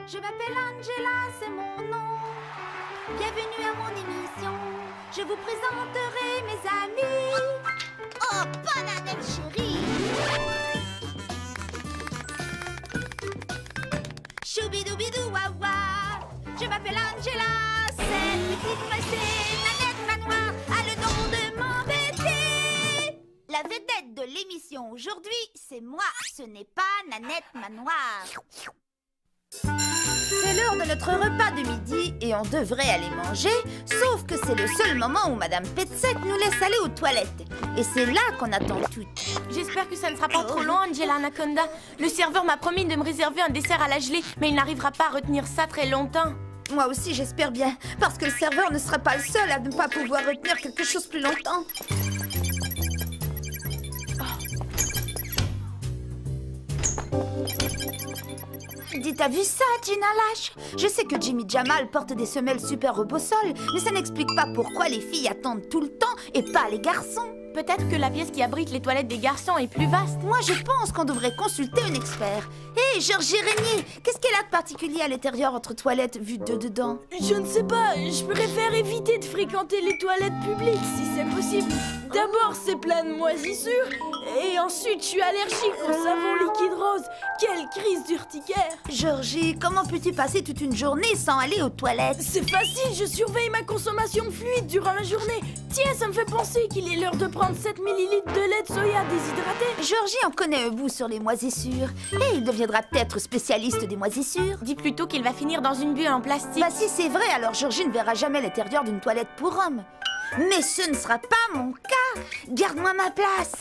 Je m'appelle Angela, c'est mon nom. Bienvenue à mon émission. Je vous présenterai mes amis. Oh, bonne année, chérie. Choubidoubidou wawa. Je m'appelle Angela. Cette petite voici, Nanette Manoir, a le don de m'embêter. La vedette de l'émission aujourd'hui, c'est moi. Ce n'est pas Nanette Manoir. C'est l'heure de notre repas de midi et on devrait aller manger, sauf que c'est le seul moment où Madame Petsek nous laisse aller aux toilettes. Et c'est là qu'on attend toutes. J'espère que ça ne sera pas trop long, Angela Anaconda. Le serveur m'a promis de me réserver un dessert à la gelée, mais il n'arrivera pas à retenir ça très longtemps. Moi aussi, j'espère bien, parce que le serveur ne sera pas le seul à ne pas pouvoir retenir quelque chose plus longtemps. Dis, t'as vu ça, Gina Lash? Je sais que Jimmy Jamal porte des semelles super reposol, mais ça n'explique pas pourquoi les filles attendent tout le temps et pas les garçons. Peut-être que la pièce qui abrite les toilettes des garçons est plus vaste. Moi, je pense qu'on devrait consulter un expert. Hé, Georgie Régnier, qu'est-ce qu'elle a de particulier à l'intérieur entre toilettes vues de dedans? Je ne sais pas, je préfère éviter de fréquenter les toilettes publiques si c'est possible. D'abord, c'est plein de moisissures, et ensuite, je suis allergique au savon liquide rose. Quelle crise d'urticaire! Georgie, comment peux-tu passer toute une journée sans aller aux toilettes? C'est facile, je surveille ma consommation de fluide durant la journée. Tiens, ça me fait penser qu'il est l'heure de prendre 7 millilitres de lait de soya déshydraté. Georgie en connaît un bout sur les moisissures. Et il deviendra peut-être spécialiste des moisissures. Dis plutôt qu'il va finir dans une bulle en plastique. Bah si c'est vrai, alors Georgie ne verra jamais l'intérieur d'une toilette pour homme. Mais ce ne sera pas mon cas. Garde-moi ma place.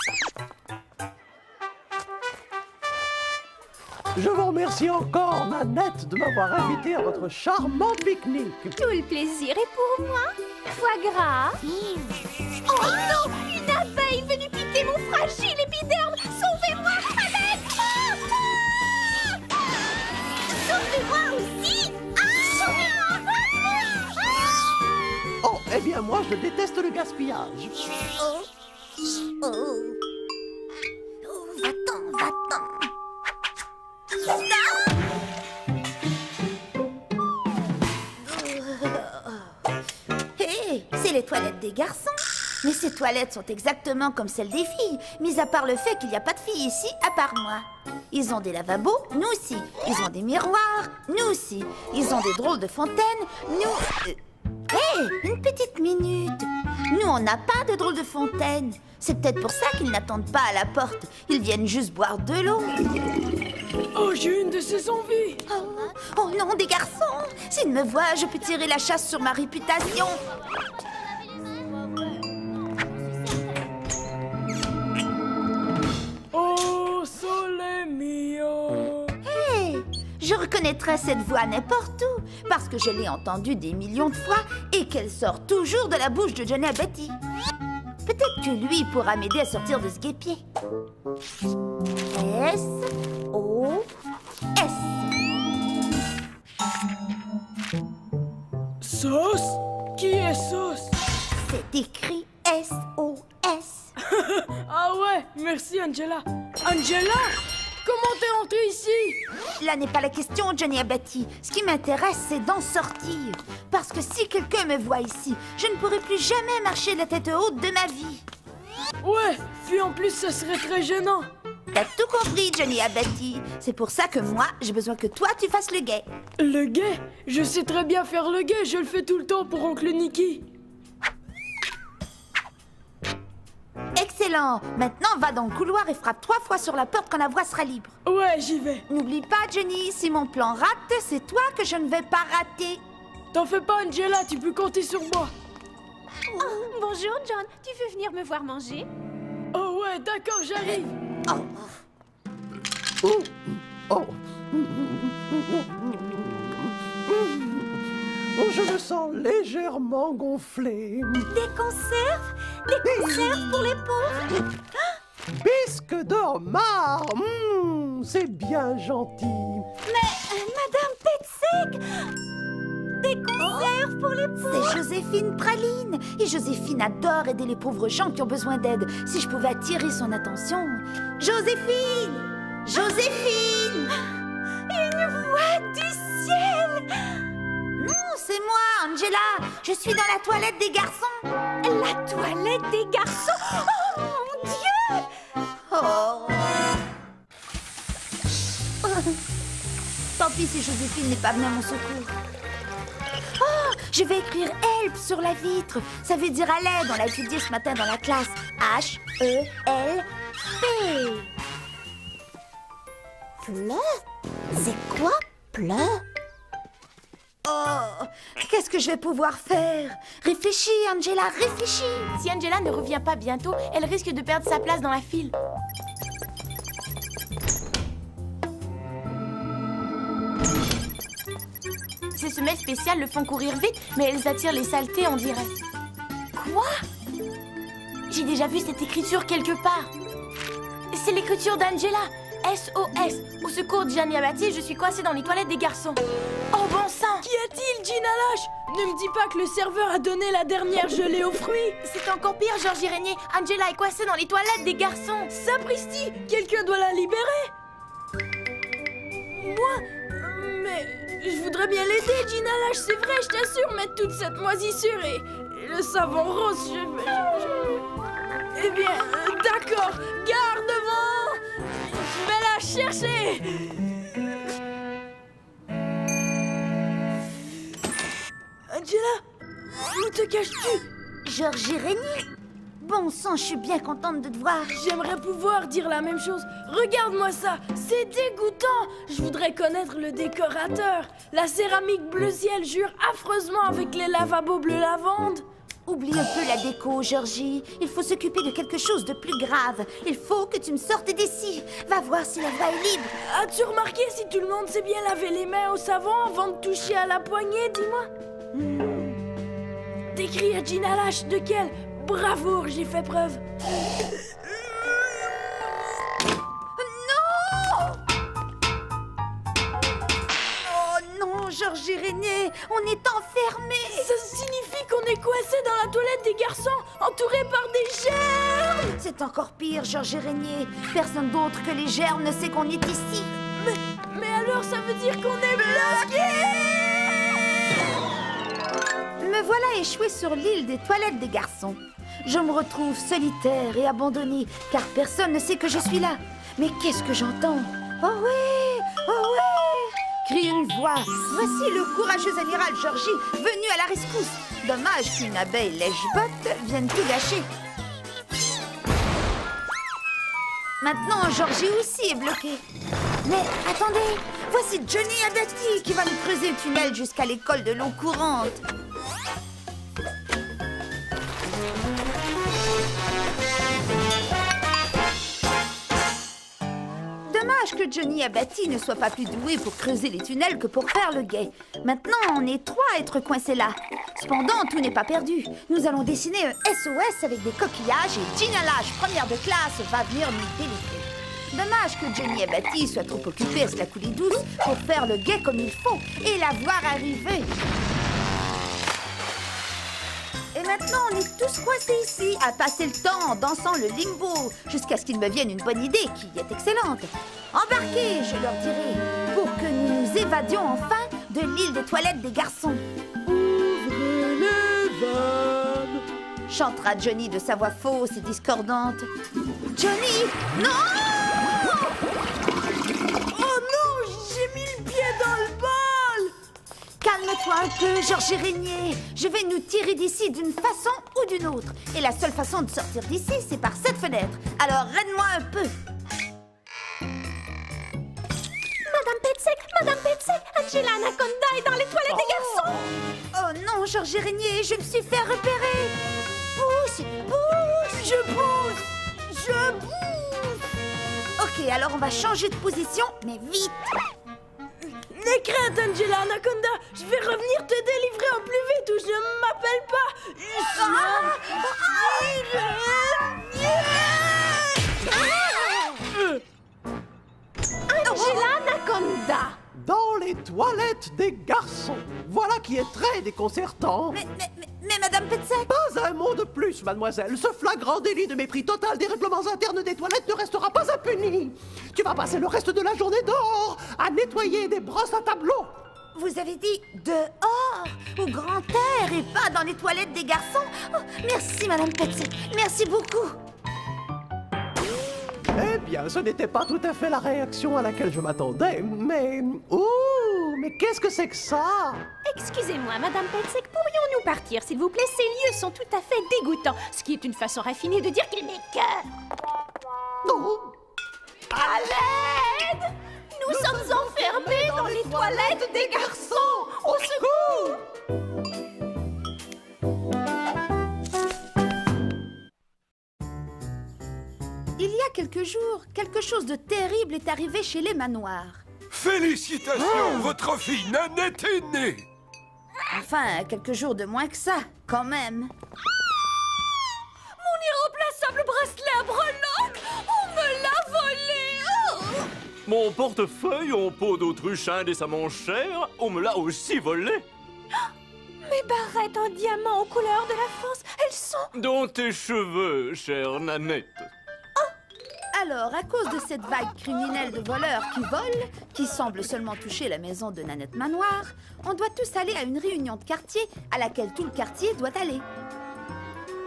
Je vous remercie encore, Nanette, de m'avoir invité à votre charmant pique-nique. Tout le plaisir est pour moi. Foie gras. Oh non, une abeille venue piquer mon fragile épiderme. Sauvez-moi, avec sauvez-moi aussi. Oh, eh bien, moi, je déteste le gaspillage. Va-t'en, va-t'en. Hé, c'est les toilettes des garçons. Mais ces toilettes sont exactement comme celles des filles, mis à part le fait qu'il n'y a pas de filles ici à part moi. Ils ont des lavabos, nous aussi. Ils ont des miroirs, nous aussi. Ils ont des drôles de fontaines, nous... Hé, une petite minute. Nous, on n'a pas de drôle de fontaine. C'est peut-être pour ça qu'ils n'attendent pas à la porte. Ils viennent juste boire de l'eau. Oh, j'ai une de ces envies. Oh non, des garçons! S'ils me voient, je peux tirer la chasse sur ma réputation. Oh, sole mio. Hé! Je reconnaîtrais cette voix n'importe où, parce que je l'ai entendue des millions de fois et qu'elle sort toujours de la bouche de Johnny Abatty. Peut-être que lui pourra m'aider à sortir de ce guêpier. S-O-S. Sauce? Qui est Sauce? C'est écrit S-O-S. Ah ouais, merci Angela. Angela? Comment t'es rentrée ici? Là n'est pas la question, Johnny Abatty. Ce qui m'intéresse, c'est d'en sortir. Parce que si quelqu'un me voit ici, je ne pourrai plus jamais marcher la tête haute de ma vie. Ouais, puis en plus, ça serait très gênant. T'as tout compris, Johnny Abatty. C'est pour ça que moi, j'ai besoin que toi, tu fasses le guet. Le guet? Je sais très bien faire le guet, je le fais tout le temps pour oncle Nicky. Excellent. Maintenant, va dans le couloir et frappe 3 fois sur la porte quand la voie sera libre. Ouais, j'y vais. N'oublie pas, Johnny, si mon plan rate, c'est toi que je ne vais pas rater. T'en fais pas, Angela, tu peux compter sur moi. Oh, bonjour, John. Tu veux venir me voir manger? Oh ouais, d'accord, j'arrive. Oh, oh. Oh, je me sens légèrement gonflé. Des conserves? Des conserves pour les pauvres? Bisque de homard, c'est bien gentil. Mais, Madame Petsek! Des conserves pour les pauvres? C'est Joséphine Praline. Et Joséphine adore aider les pauvres gens qui ont besoin d'aide. Si je pouvais attirer son attention... Joséphine! Joséphine! Une voix du ciel! Angela! Je suis dans la toilette des garçons! La toilette des garçons? Oh mon Dieu! Oh. Tant pis si Joséphine n'est pas venue à mon secours. Oh, je vais écrire help sur la vitre. Ça veut dire à l'aide. On l'a étudié ce matin dans la classe. H-E-L-P. Pleu? C'est quoi pleu? Oh, qu'est-ce que je vais pouvoir faire? Réfléchis, Angela, réfléchis. Si Angela ne revient pas bientôt, elle risque de perdre sa place dans la file. Ces semelles spéciales le font courir vite, mais elles attirent les saletés, on dirait. Quoi? J'ai déjà vu cette écriture quelque part. C'est l'écriture d'Angela. SOS. Au secours, Gianni Abati, je suis coincée dans les toilettes des garçons. Oh bon sang! Qu'y a-t-il, Gina Lâche? Ne me dis pas que le serveur a donné la dernière gelée aux fruits. C'est encore pire, Georgie Régnier. Angela est coincée dans les toilettes des garçons. Sapristi! Quelqu'un doit la libérer. Moi? Mais je voudrais bien l'aider, Gina Lâche, c'est vrai, je t'assure, mais toute cette moisissure et le savon rose, Eh bien, d'accord, garde devant. Je vais la chercher. Angela, où te caches-tu? Georgie Régnier? Bon sang, je suis bien contente de te voir. J'aimerais pouvoir dire la même chose. Regarde-moi ça, c'est dégoûtant. Je voudrais connaître le décorateur. La céramique bleu ciel jure affreusement avec les lavabos bleu lavande. Oublie un peu la déco, Georgie. Il faut s'occuper de quelque chose de plus grave. Il faut que tu me sortes d'ici. Va voir si la voie est libre. As-tu remarqué si tout le monde s'est bien lavé les mains au savon avant de toucher à la poignée, dis-moi? T'écris à Gina Lâche de quel bravoure j'ai fait preuve. Georgie Régnier, on est enfermés. Ça signifie qu'on est coincé dans la toilette des garçons, entouré par des germes. C'est encore pire, Georgie Régnier. Personne d'autre que les germes ne sait qu'on est ici. Mais alors ça veut dire qu'on est bloqué. Me voilà échouée sur l'île des toilettes des garçons. Je me retrouve solitaire et abandonnée, car personne ne sait que je suis là. Mais qu'est-ce que j'entends? Oh oui! Oh oui! Crie une voix. Voici le courageux amiral Georgie, venu à la rescousse. Dommage qu'une abeille lèche-botte vienne tout gâcher. Maintenant, Georgie aussi est bloqué. Mais attendez, voici Johnny Abati qui va me creuser le tunnel jusqu'à l'école de l'eau courante. Dommage que Johnny Abati ne soit pas plus doué pour creuser les tunnels que pour faire le guet. Maintenant, on est trois à être coincés là. Cependant, tout n'est pas perdu. Nous allons dessiner un SOS avec des coquillages et Gina Lâche, première de classe, va venir nous délivrer. Dommage que Johnny Abati soit trop occupé à se la couler douce pour faire le guet comme il faut et la voir arriver. Et maintenant, on est tous coincés ici, à passer le temps en dansant le limbo, jusqu'à ce qu'il me vienne une bonne idée qui est excellente. Embarquez, je leur dirai, pour que nous nous évadions enfin de l'île des toilettes des garçons. Ouvrez les vannes. Chantera Johnny de sa voix fausse et discordante. Johnny, non! Oh non, j'ai mis le pied dans le bol! Calme-toi un peu, Georgie Régnier. Je vais nous tirer d'ici d'une façon ou d'une autre. Et la seule façon de sortir d'ici, c'est par cette fenêtre. Alors, raide-moi un peu. Madame Petsek, Angela Anaconda est dans les toilettes des garçons. Oh non, Georgie Régnier, je me suis fait repérer. Pousse, pousse. Je pousse! Je pousse! Ok, alors on va changer de position, mais vite. N'aie crainte, Angela Anaconda! Je vais revenir te délivrer au plus vite ou je ne m'appelle pas... Angela Anaconda. Dans les toilettes des garçons. Voilà qui est très déconcertant. Mais Madame Petsek... Pas un mot de plus, mademoiselle. Ce flagrant délit de mépris total des règlements internes des toilettes ne restera pas impuni. Tu vas passer le reste de la journée dehors à nettoyer des brosses à tableau. Vous avez dit dehors? au grand air et pas dans les toilettes des garçons. Oh, merci, Madame Petsek. Merci beaucoup. Eh bien, ce n'était pas tout à fait la réaction à laquelle je m'attendais, mais... Ouh, mais qu'est-ce que c'est que ça? Excusez-moi, Madame Petsek, pourrions-nous partir, s'il vous plaît? Ces lieux sont tout à fait dégoûtants, ce qui est une façon raffinée de dire qu'ils m'écœurent. Oh. À l'aide! Nous sommes enfermés dans les toilettes des garçons! Au secours! Il y a quelques jours, quelque chose de terrible est arrivé chez les manoirs. Félicitations, votre fille Nanette est née. Enfin, quelques jours de moins que ça, quand même. Mon irremplaçable bracelet à breloques! On me l'a volé! Oh! Mon portefeuille en peau d'autruche indécemment cher, on me l'a aussi volé. Mes barrettes en diamant aux couleurs de la France, elles sont... Dans tes cheveux, chère Nanette. Alors, à cause de cette vague criminelle de voleurs qui volent, qui semble seulement toucher la maison de Nanette Manoir, on doit tous aller à une réunion de quartier à laquelle tout le quartier doit aller.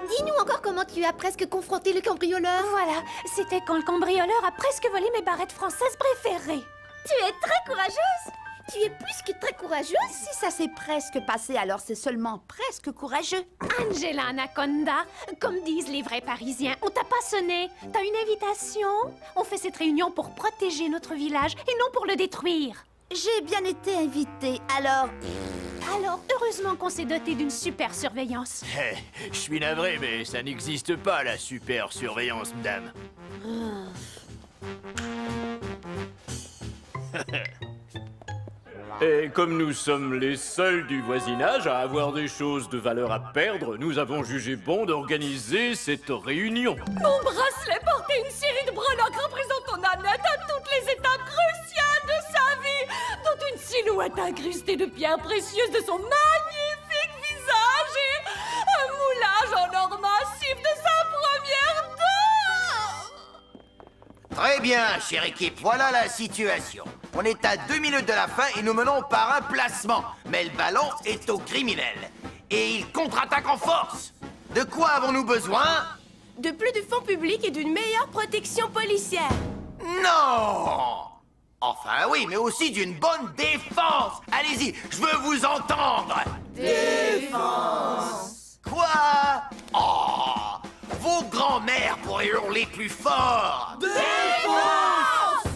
Dis-nous encore comment tu as presque confronté le cambrioleur. Voilà, c'était quand le cambrioleur a presque volé mes barrettes françaises préférées. Tu es très courageuse! Tu es plus que très courageuse! Si ça s'est presque passé, alors c'est seulement presque courageux. Angela Anaconda, comme disent les vrais Parisiens, on t'a pas sonné. T'as une invitation? On fait cette réunion pour protéger notre village et non pour le détruire. J'ai bien été invitée, alors... Alors, heureusement qu'on s'est doté d'une super surveillance. Je suis navré, mais ça n'existe pas, la super surveillance, madame. Et comme nous sommes les seuls du voisinage à avoir des choses de valeur à perdre, nous avons jugé bon d'organiser cette réunion. Mon bracelet portait une série de breloques représentant Nanette à toutes les étapes cruciales de sa vie, dont une silhouette incrustée de pierres précieuses de son magnifique visage et un moulage en or massif de sa première dent. Très bien, chère équipe, voilà la situation. On est à 2 minutes de la fin et nous menons par un placement. Mais le ballon est au criminel. Et il contre-attaque en force. De quoi avons-nous besoin? De plus de fonds publics et d'une meilleure protection policière. Non! Enfin oui, mais aussi d'une bonne défense. Allez-y, je veux vous entendre. Défense. Quoi? Oh! Vos grands-mères pourraient hurler plus fort. Défense!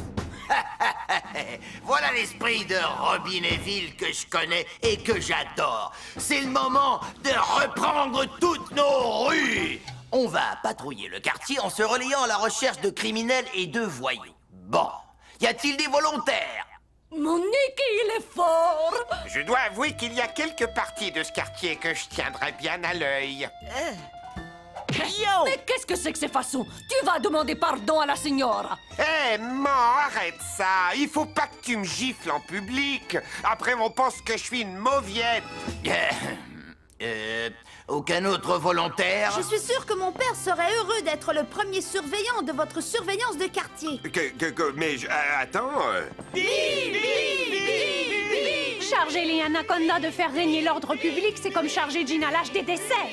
Voilà l'esprit de Robinéville que je connais et que j'adore. C'est le moment de reprendre toutes nos rues. On va patrouiller le quartier en se relayant à la recherche de criminels et de voyous. Bon, y a-t-il des volontaires? Mon Nicky, il est fort. Je dois avouer qu'il y a quelques parties de ce quartier que je tiendrais bien à l'œil. Mais qu'est-ce que c'est que ces façons? Tu vas demander pardon à la signora. Eh, arrête ça. Il faut pas que tu me gifles en public. Après, on pense que je suis une mauviette. Aucun autre volontaire? Je suis sûre que mon père serait heureux d'être le premier surveillant de votre surveillance de quartier. Mais attends... Charger les Anaconda de faire régner l'ordre public, c'est comme charger Gina Lash des desserts.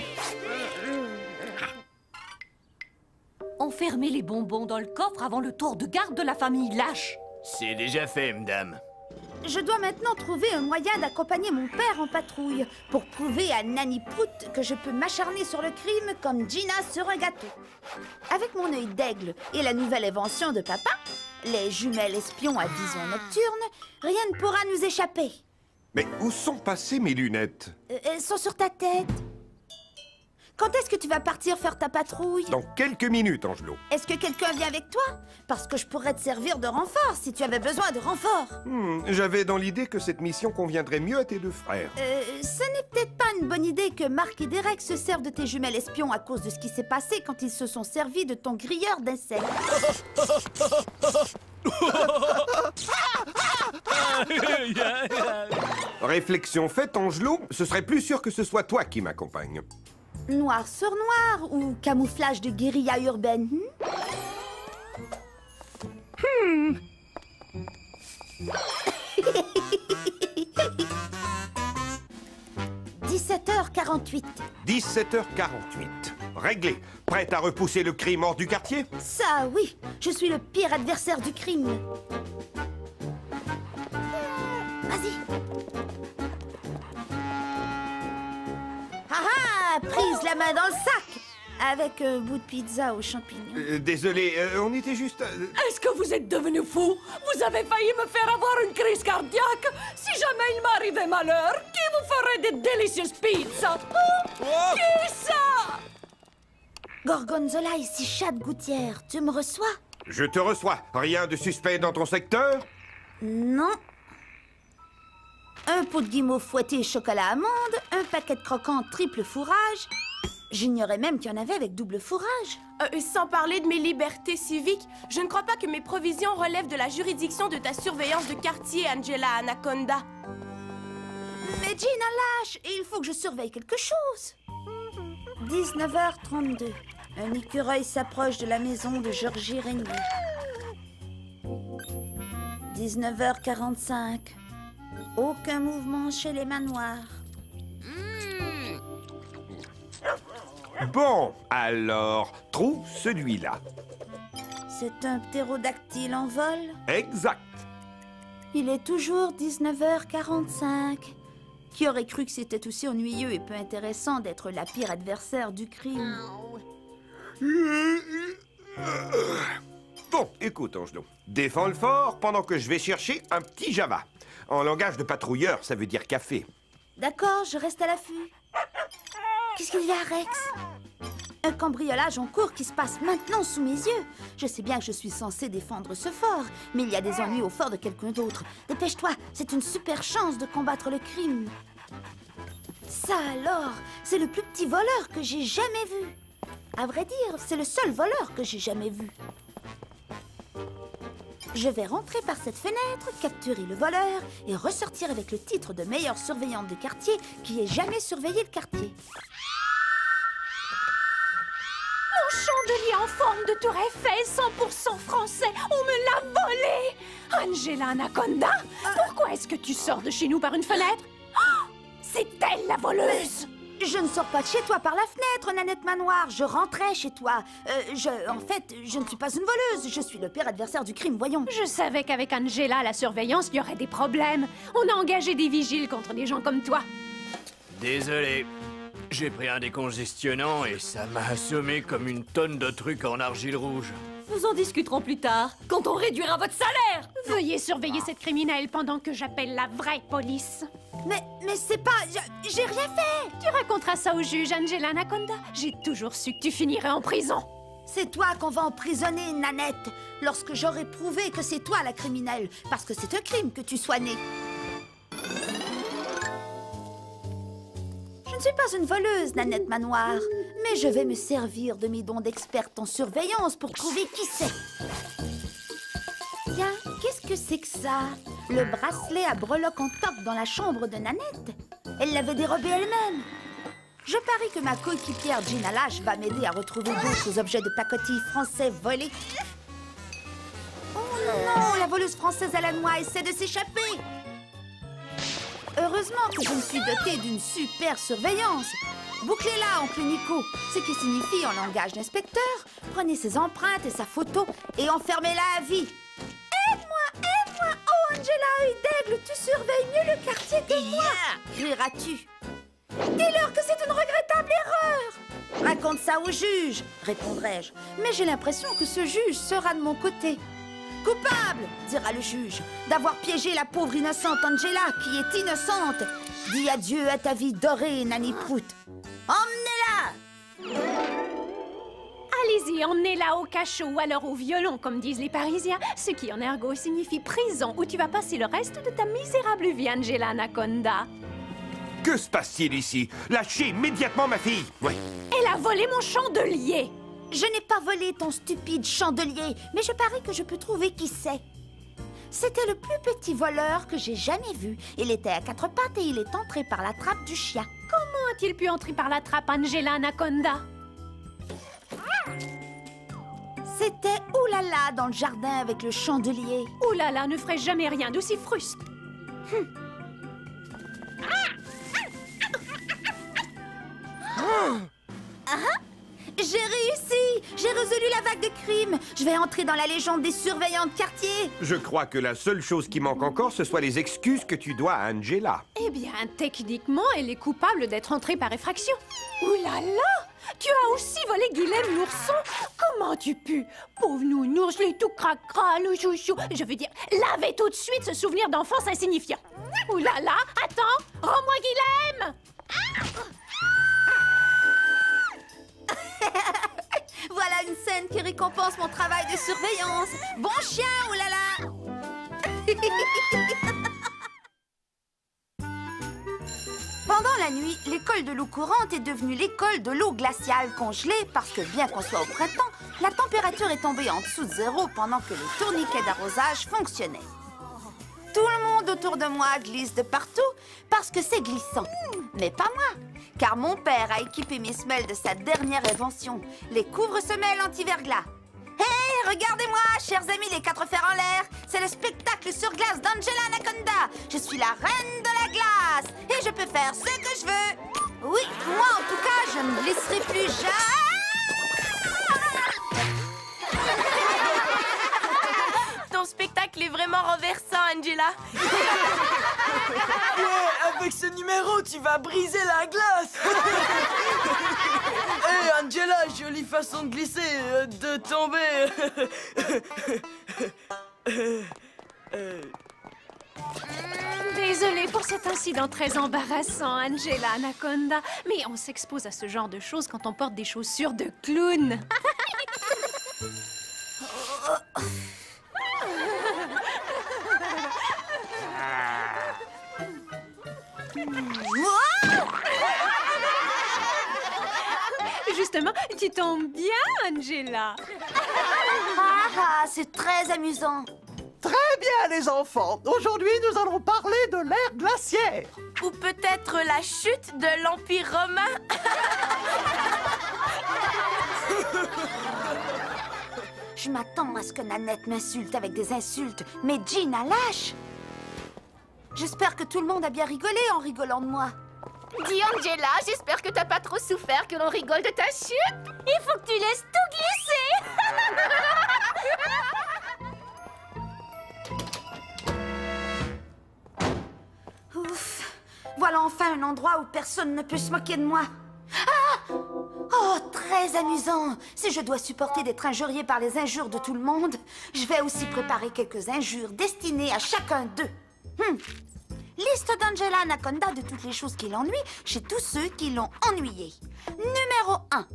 Enfermer les bonbons dans le coffre avant le tour de garde de la famille Lash. C'est déjà fait, madame. Je dois maintenant trouver un moyen d'accompagner mon père en patrouille pour prouver à Nanny Prout que je peux m'acharner sur le crime comme Gina sur un gâteau. Avec mon œil d'aigle et la nouvelle invention de papa, les jumelles espions à vision nocturne, rien ne pourra nous échapper. Mais où sont passées mes lunettes? Elles sont sur ta tête. Quand est-ce que tu vas partir faire ta patrouille? Dans quelques minutes, Angelo. Est-ce que quelqu'un vient avec toi? Parce que je pourrais te servir de renfort si tu avais besoin de renfort. J'avais dans l'idée que cette mission conviendrait mieux à tes deux frères. Ce n'est peut-être pas une bonne idée que Marc et Derek se servent de tes jumelles espions à cause de ce qui s'est passé quand ils se sont servis de ton grilleur d'insectes. Réflexion faite, Angelo, ce serait plus sûr que ce soit toi qui m'accompagne. Noir sur noir ou camouflage de guérilla urbaine? 17h48. 17h48. Réglé. Prête à repousser le crime hors du quartier? Ça, oui. Je suis le pire adversaire du crime. Vas-y. Ah ah! Prise la main dans le sac! Avec un bout de pizza aux champignons. Désolé, on était juste... Est-ce que vous êtes devenu fou? Vous avez failli me faire avoir une crise cardiaque. Si jamais il m'arrivait malheur, qui vous ferait des délicieuses pizzas? Qui ça? Gorgonzola ici, Chad Gouttière. Tu me reçois? Je te reçois. Rien de suspect dans ton secteur? Non. Un pot de guimauve fouetté chocolat amande, un paquet de croquants triple fourrage. J'ignorais même qu'il y en avait avec double fourrage. Sans parler de mes libertés civiques, je ne crois pas que mes provisions relèvent de la juridiction de ta surveillance de quartier, Angela Anaconda. Mais Gina lâche, et il faut que je surveille quelque chose. 19h32. Un écureuil s'approche de la maison de Georgie Régnier. 19h45. Aucun mouvement chez les manoirs. Bon, alors, trouve celui-là. C'est un ptérodactyle en vol. Exact. Il est toujours 19h45. Qui aurait cru que c'était aussi ennuyeux et peu intéressant d'être la pire adversaire du crime? Bon, écoute, Angelot. Défends le fort pendant que je vais chercher un petit Java. En langage de patrouilleur, ça veut dire café. D'accord, je reste à l'affût. Qu'est-ce qu'il y a, Rex? Un cambriolage en cours qui se passe maintenant sous mes yeux. Je sais bien que je suis censée défendre ce fort, mais il y a des ennuis au fort de quelqu'un d'autre. Dépêche-toi, c'est une super chance de combattre le crime. Ça alors, c'est le plus petit voleur que j'ai jamais vu. À vrai dire, c'est le seul voleur que j'ai jamais vu. Je vais rentrer par cette fenêtre, capturer le voleur et ressortir avec le titre de meilleure surveillante de quartier qui ait jamais surveillé le quartier. Mon chandelier en forme de tour Eiffel, 100% français, on me l'a volé! Angela Anaconda, pourquoi est-ce que tu sors de chez nous par une fenêtre? Oh, c'est elle la voleuse! Je ne sors pas de chez toi par la fenêtre, Nanette Manoir. Je rentrais chez toi. En fait, je ne suis pas une voleuse. Je suis le pire adversaire du crime, voyons. Je savais qu'avec Angela, la surveillance, il y aurait des problèmes. On a engagé des vigiles contre des gens comme toi. Désolé. J'ai pris un décongestionnant et ça m'a assommé comme une tonne de trucs en argile rouge. Nous en discuterons plus tard, quand on réduira votre salaire. Veuillez surveiller cette criminelle pendant que j'appelle la vraie police. Mais c'est pas... J'ai rien fait. Tu raconteras ça au juge, Angela Anaconda. J'ai toujours su que tu finirais en prison. C'est toi qu'on va emprisonner, Nanette, lorsque j'aurai prouvé que c'est toi la criminelle, parce que c'est un crime que tu sois née. Je ne suis pas une voleuse, Nanette Manoir, mais je vais me servir de mes dons d'experte en surveillance pour trouver qui c'est. Tiens, qu'est-ce que c'est que ça? Le bracelet à breloques en toque dans la chambre de Nanette. Elle l'avait dérobé elle-même. Je parie que ma coéquipière Gina Lash va m'aider à retrouver d'autres objets de pacotille français volés. Oh non, la voleuse française à la noix essaie de s'échapper. Heureusement que je me suis dotée d'une super surveillance. Bouclez-la, oncle Nico, ce qui signifie en langage d'inspecteur, prenez ses empreintes et sa photo et enfermez-la à vie. Aide-moi, aide-moi, oh Angela œil d'aigle, tu surveilles mieux le quartier que moi, crieras-tu. Dis-leur que c'est une regrettable erreur. Raconte ça au juge, répondrai-je, mais j'ai l'impression que ce juge sera de mon côté. Coupable, dira le juge, d'avoir piégé la pauvre innocente Angela, qui est innocente. Dis adieu à ta vie dorée, Nanny Prout. Emmenez-la! Allez-y, emmenez-la au cachot ou alors au violon, comme disent les Parisiens, ce qui en argot signifie prison, où tu vas passer le reste de ta misérable vie, Angela Anaconda. Que se passe-t-il ici? Lâchez immédiatement ma fille! Oui. Elle a volé mon chandelier! Je n'ai pas volé ton stupide chandelier, mais je parie que je peux trouver qui c'est. C'était le plus petit voleur que j'ai jamais vu. Il était à quatre pattes et il est entré par la trappe du chien. Comment a-t-il pu entrer par la trappe, Angela Anaconda? C'était oulala dans le jardin avec le chandelier. Oulala ne ferait jamais rien d'aussi fruste. J'ai résolu la vague de crimes. Je vais entrer dans la légende des surveillants de quartier. Je crois que la seule chose qui manque encore, ce soit les excuses que tu dois à Angela. Eh bien, techniquement, elle est coupable d'être entrée par effraction. Ouh là là! Tu as aussi volé Guilhem l'ourson? Comment tu pu? Pauvre nounours, je l'ai tout cracra, le chouchou. Je veux dire, lavez tout de suite ce souvenir d'enfance insignifiant. Ouh là là! Attends! Rends-moi Guilhem! Voilà une scène qui récompense mon travail de surveillance. Bon chien, oulala. Pendant la nuit, l'école de l'eau courante est devenue l'école de l'eau glaciale congelée parce que, bien qu'on soit au printemps, la température est tombée en dessous de zéro pendant que le tourniquet d'arrosage fonctionnait. Tout le monde autour de moi glisse de partout parce que c'est glissant. Mais pas moi, car mon père a équipé mes semelles de sa dernière invention, les couvre-semelles anti-verglas. Hé, regardez-moi, chers amis les quatre fers en l'air. C'est le spectacle sur glace d'Angela Anaconda. Je suis la reine de la glace et je peux faire ce que je veux. Oui, moi en tout cas, je ne glisserai plus jamais. Ton spectacle est vraiment renversant, Angela. Ouais, avec ce numéro, tu vas briser la glace. Hé, Angela, jolie façon de glisser, de tomber. Désolée pour cet incident très embarrassant, Angela Anaconda. Mais on s'expose à ce genre de choses quand on porte des chaussures de clown. Justement, tu tombes bien, Angela. Ah, c'est très amusant. Très bien, les enfants. Aujourd'hui, nous allons parler de l'ère glaciaire. Ou peut-être la chute de l'Empire romain. Je m'attends à ce que Nanette m'insulte avec des insultes, mais Gina lâche. J'espère que tout le monde a bien rigolé en rigolant de moi. Dis Angela, j'espère que t'as pas trop souffert que l'on rigole de ta chute. Il faut que tu laisses tout glisser. Ouf, voilà enfin un endroit où personne ne peut se moquer de moi. Ah! Oh, très amusant. Si je dois supporter d'être injurié par les injures de tout le monde, je vais aussi préparer quelques injures destinées à chacun d'eux. Liste d'Angela Anaconda de toutes les choses qui l'ennuient chez tous ceux qui l'ont ennuyée. Numéro 1.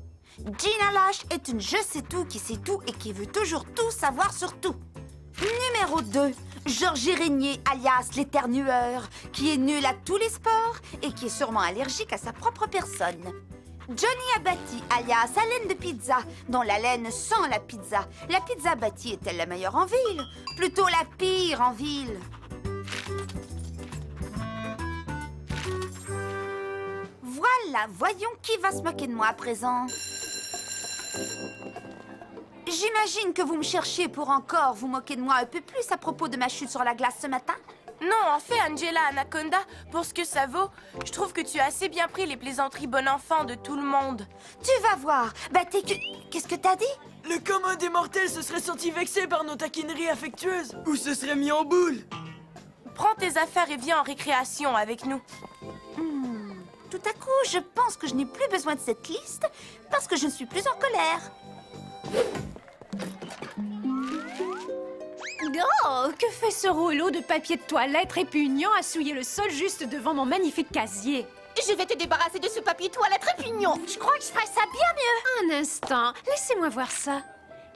Gina Lash est une je sais tout qui sait tout et qui veut toujours tout savoir sur tout. Numéro 2. Georgie Régnier, alias l'éternueur, qui est nul à tous les sports et qui est sûrement allergique à sa propre personne. Johnny Abati, alias haleine de pizza, dont la laine sent la pizza. La pizza Abati est-elle la meilleure en ville? Plutôt la pire en ville. Voilà, voyons qui va se moquer de moi à présent. J'imagine que vous me cherchiez pour encore vous moquer de moi un peu plus à propos de ma chute sur la glace ce matin. Non, en fait, Angela Anaconda, pour ce que ça vaut, je trouve que tu as assez bien pris les plaisanteries bon enfant de tout le monde. Tu vas voir. Bah, qu'est-ce que t'as dit? Le commun des mortels se serait senti vexé par nos taquineries affectueuses ou se serait mis en boule. Prends tes affaires et viens en récréation avec nous. Tout à coup, je pense que je n'ai plus besoin de cette liste parce que je ne suis plus en colère. Oh, que fait ce rouleau de papier de toilette répugnant à souiller le sol juste devant mon magnifique casier? Je vais te débarrasser de ce papier toilette répugnant. Je crois que je ferais ça bien mieux. Un instant, laissez-moi voir ça.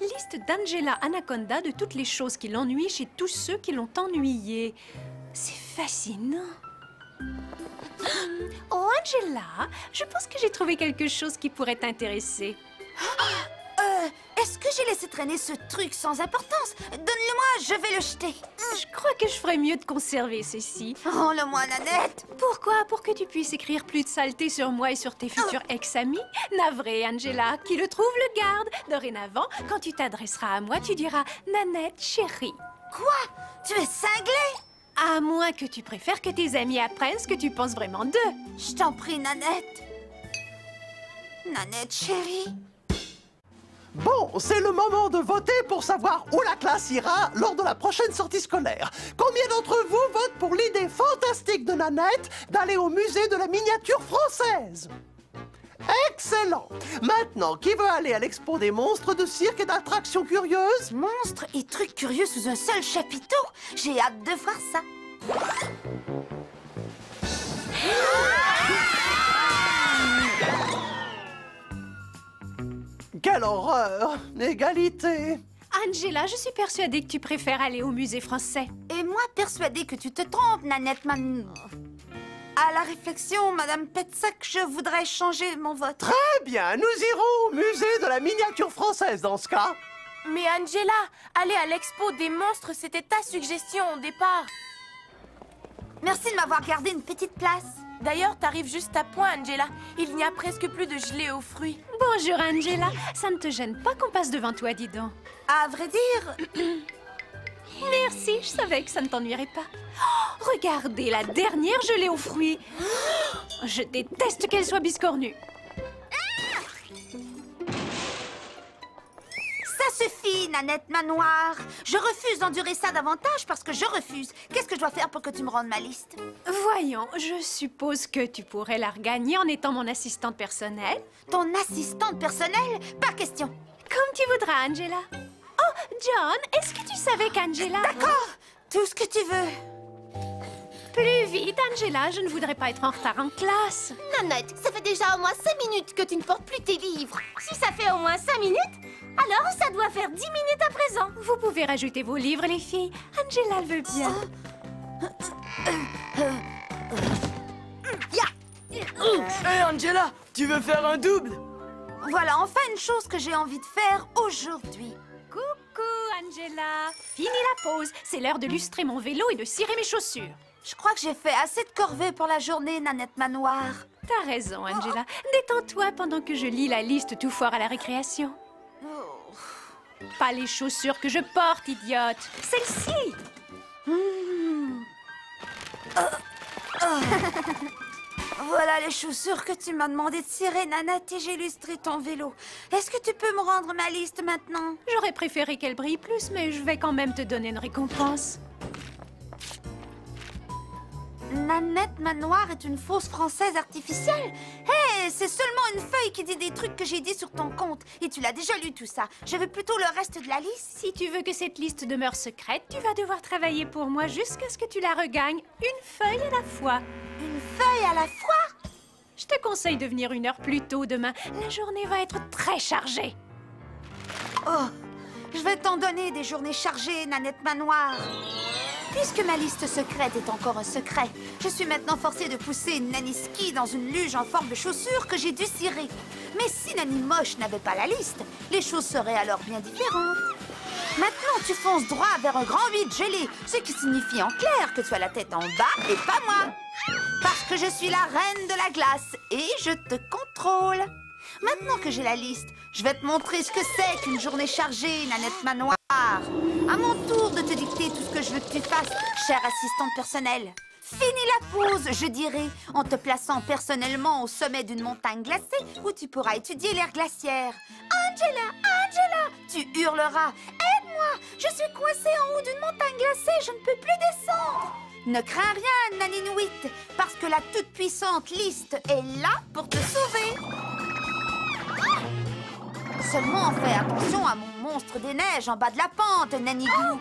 Liste d'Angela Anaconda de toutes les choses qui l'ennuient chez tous ceux qui l'ont ennuyée. C'est fascinant. Oh, Angela, je pense que j'ai trouvé quelque chose qui pourrait t'intéresser. Est-ce que j'ai laissé traîner ce truc sans importance? Donne-le-moi, je vais le jeter. Je crois que je ferais mieux de conserver ceci. Rends-le-moi, Nanette. Pourquoi? Pour que tu puisses écrire plus de saleté sur moi et sur tes futurs ex-amis? Navré, Angela, qui le trouve le garde. Dorénavant, quand tu t'adresseras à moi, tu diras « Nanette, chérie ». Quoi? Tu es cinglée? À moins que tu préfères que tes amis apprennent ce que tu penses vraiment d'eux. Je t'en prie, Nanette. Nanette, chérie. Bon, c'est le moment de voter pour savoir où la classe ira lors de la prochaine sortie scolaire. Combien d'entre vous votent pour l'idée fantastique de Nanette d'aller au musée de la miniature française? Excellent! Maintenant, qui veut aller à l'expo des monstres de cirque et d'attractions curieuses? Monstres et trucs curieux sous un seul chapiteau? J'ai hâte de voir ça. Quelle horreur! Égalité! Angela, je suis persuadée que tu préfères aller au musée français. Et moi, persuadée que tu te trompes, Nanette À la réflexion, Madame Petsac, je voudrais changer mon vote. Très bien, nous irons au musée de la miniature française dans ce cas. Mais Angela, aller à l'expo des monstres, c'était ta suggestion au départ. Merci de m'avoir gardé une petite place. D'ailleurs, t'arrives juste à point, Angela. Il n'y a presque plus de gelée aux fruits. Bonjour, Angela. Ça ne te gêne pas qu'on passe devant toi, dis donc. À vrai dire... Merci, je savais que ça ne t'ennuierait pas. Oh, regardez, la dernière gelée aux fruits. Oh, je déteste qu'elle soit biscornue. Ça suffit, Nanette Manoir. Je refuse d'endurer ça davantage parce que je refuse. Qu'est-ce que je dois faire pour que tu me rendes ma liste? Voyons, je suppose que tu pourrais la regagner en étant mon assistante personnelle. Ton assistante personnelle? Pas question. Comme tu voudras, Angela. Oh, John, est-ce que tu savais qu'Angela... D'accord, tout ce que tu veux. Plus vite, Angela, je ne voudrais pas être en retard en classe. Nanette, ça fait déjà au moins 5 minutes que tu ne portes plus tes livres. Si ça fait au moins 5 minutes, alors ça doit faire 10 minutes à présent. Vous pouvez rajouter vos livres, les filles. Angela le veut bien. Hé, Angela, tu veux faire un double? Voilà enfin une chose que j'ai envie de faire aujourd'hui. Coucou, Angela. Fini la pause. C'est l'heure de lustrer mon vélo et de cirer mes chaussures. Je crois que j'ai fait assez de corvées pour la journée, Nanette Manoir. T'as raison, Angela. Détends-toi pendant que je lis la liste tout fort à la récréation. Pas les chaussures que je porte, idiote. Celle-ci. Voilà les chaussures que tu m'as demandé de cirer, Nanette, et j'ai illustré ton vélo. Est-ce que tu peux me rendre ma liste maintenant? J'aurais préféré qu'elle brille plus, mais je vais quand même te donner une récompense. Nanette Manoir est une fausse française artificielle? Hé, c'est seulement une feuille qui dit des trucs que j'ai dit sur ton compte. Et tu l'as déjà lu tout ça. Je veux plutôt le reste de la liste. Si tu veux que cette liste demeure secrète, tu vas devoir travailler pour moi jusqu'à ce que tu la regagnes, une feuille à la fois. Une feuille à la fois? Je te conseille de venir 1 heure plus tôt demain. La journée va être très chargée. Oh, je vais t'en donner des journées chargées, Nanette Manoir. Puisque ma liste secrète est encore un secret, je suis maintenant forcée de pousser Naniski dans une luge en forme de chaussure que j'ai dû cirer. Mais si Nani Moche n'avait pas la liste, les choses seraient alors bien différentes. Maintenant, tu fonces droit vers un grand vide gelé, ce qui signifie en clair que tu as la tête en bas et pas moi. Parce que je suis la reine de la glace et je te contrôle. Maintenant que j'ai la liste, je vais te montrer ce que c'est qu'une journée chargée, Nanette Manoir. À mon tour de te dicter tout ce que je veux que tu fasses, chère assistante personnelle. Finis la pause, je dirais, en te plaçant personnellement au sommet d'une montagne glacée où tu pourras étudier l'ère glaciaire. Angela, Angela, tu hurleras. Aide-moi, je suis coincée en haut d'une montagne glacée, je ne peux plus descendre. Ne crains rien, Naninouit, parce que la toute-puissante liste est là pour te sauver. Seulement fais attention à mon monstre des neiges en bas de la pente, Nanigou.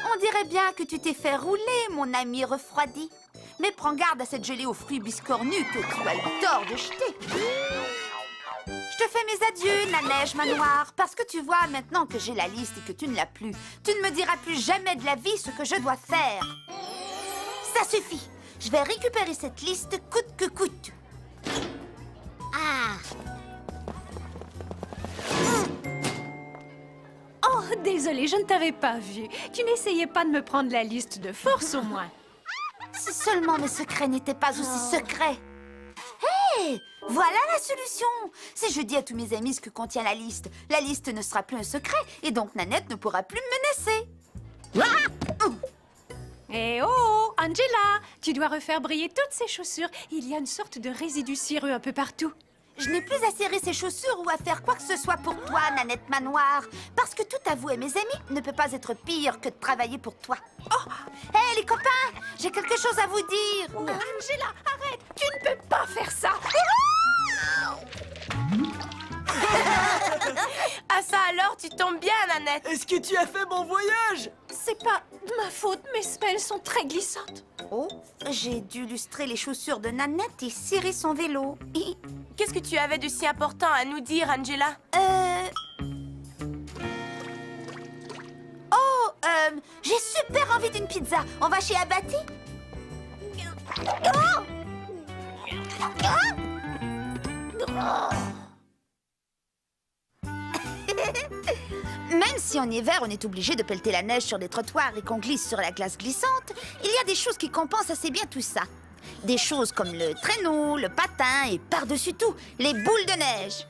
On dirait bien que tu t'es fait rouler, mon ami refroidi. Mais prends garde à cette gelée aux fruits biscornus que tu as eu tort de jeter. Je te fais mes adieux, Naneige Manoir, parce que tu vois, maintenant que j'ai la liste et que tu ne l'as plus, tu ne me diras plus jamais de la vie ce que je dois faire. Ça suffit. Je vais récupérer cette liste coûte que coûte. Oh, désolée, je ne t'avais pas vu. Tu n'essayais pas de me prendre la liste de force, au moins. Si seulement mes secrets n'étaient pas aussi secrets. Hé, voilà la solution. Si je dis à tous mes amis ce que contient la liste ne sera plus un secret et donc Nanette ne pourra plus me menacer. Eh oh, Angela, tu dois refaire briller toutes ces chaussures. Il y a une sorte de résidu cireux un peu partout. Je n'ai plus à serrer ses chaussures ou à faire quoi que ce soit pour toi, Nanette Manoir. Parce que tout avouer, mes amis, ne peut pas être pire que de travailler pour toi. Oh! Hé, les copains! J'ai quelque chose à vous dire! Angela, arrête! Tu ne peux pas faire ça! Ah ça alors, tu tombes bien, Nanette. Est-ce que tu as fait mon voyage? C'est pas de ma faute, mes semelles sont très glissantes. Oh, j'ai dû lustrer les chaussures de Nanette et cirer son vélo. Qu'est-ce que tu avais de si important à nous dire, Angela? J'ai super envie d'une pizza. On va chez Abati? Oh! Même si en hiver on est obligé de pelleter la neige sur les trottoirs et qu'on glisse sur la glace glissante, il y a des choses qui compensent assez bien tout ça. Des choses comme le traîneau, le patin et par-dessus tout, les boules de neige.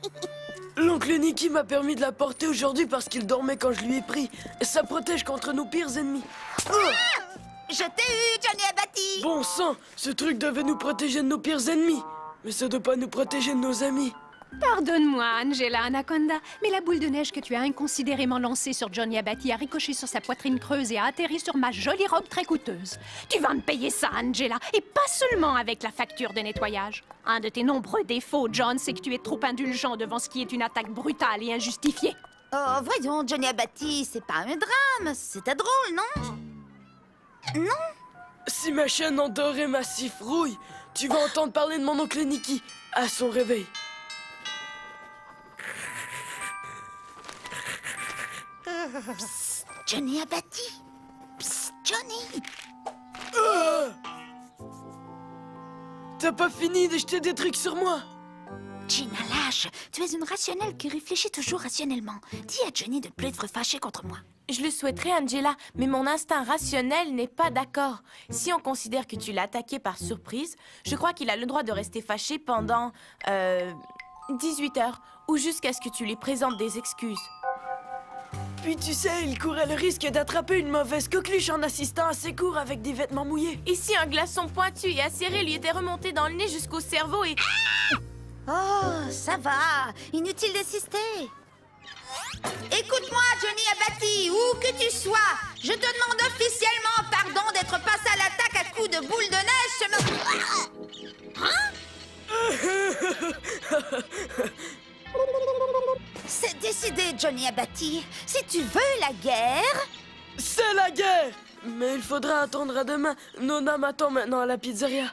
L'oncle Nicky m'a permis de la porter aujourd'hui parce qu'il dormait quand je lui ai pris. Ça protège contre nos pires ennemis. Je t'ai eu, Johnny Abati! Bon sang, ce truc devait nous protéger de nos pires ennemis. Mais ça doit pas nous protéger de nos amis. Pardonne-moi, Angela Anaconda, mais la boule de neige que tu as inconsidérément lancée sur Johnny Abati a ricoché sur sa poitrine creuse et a atterri sur ma jolie robe très coûteuse. Tu vas me payer ça, Angela, et pas seulement avec la facture de nettoyage. Un de tes nombreux défauts, John, c'est que tu es trop indulgent devant ce qui est une attaque brutale et injustifiée. Oh, voyons, Johnny Abati, c'est pas un drame. C'était drôle, non? Non? Si ma chaîne en doré massif rouille, tu vas entendre parler de mon oncle Nicky à son réveil. Psst, Johnny Abati. Psst, Johnny. T'as pas fini de jeter des trucs sur moi? Gina, lâche. Tu es une rationnelle qui réfléchit toujours rationnellement. Dis à Johnny de ne plus être fâché contre moi. Je le souhaiterais, Angela, mais mon instinct rationnel n'est pas d'accord. Si on considère que tu l'as attaqué par surprise, je crois qu'il a le droit de rester fâché pendant 18 heures, ou jusqu'à ce que tu lui présentes des excuses. Puis tu sais, il courait le risque d'attraper une mauvaise coqueluche en assistant à ses cours avec des vêtements mouillés. Et si un glaçon pointu et acéré lui était remonté dans le nez jusqu'au cerveau et... Oh, ça va. Inutile d'insister. Écoute-moi, Johnny Abati, où que tu sois, je te demande officiellement pardon d'être passé à l'attaque à coups de boule de neige. C'est décidé, Johnny Abati. Si tu veux la guerre... C'est la guerre! Mais il faudra attendre à demain. Nona m'attend maintenant à la pizzeria.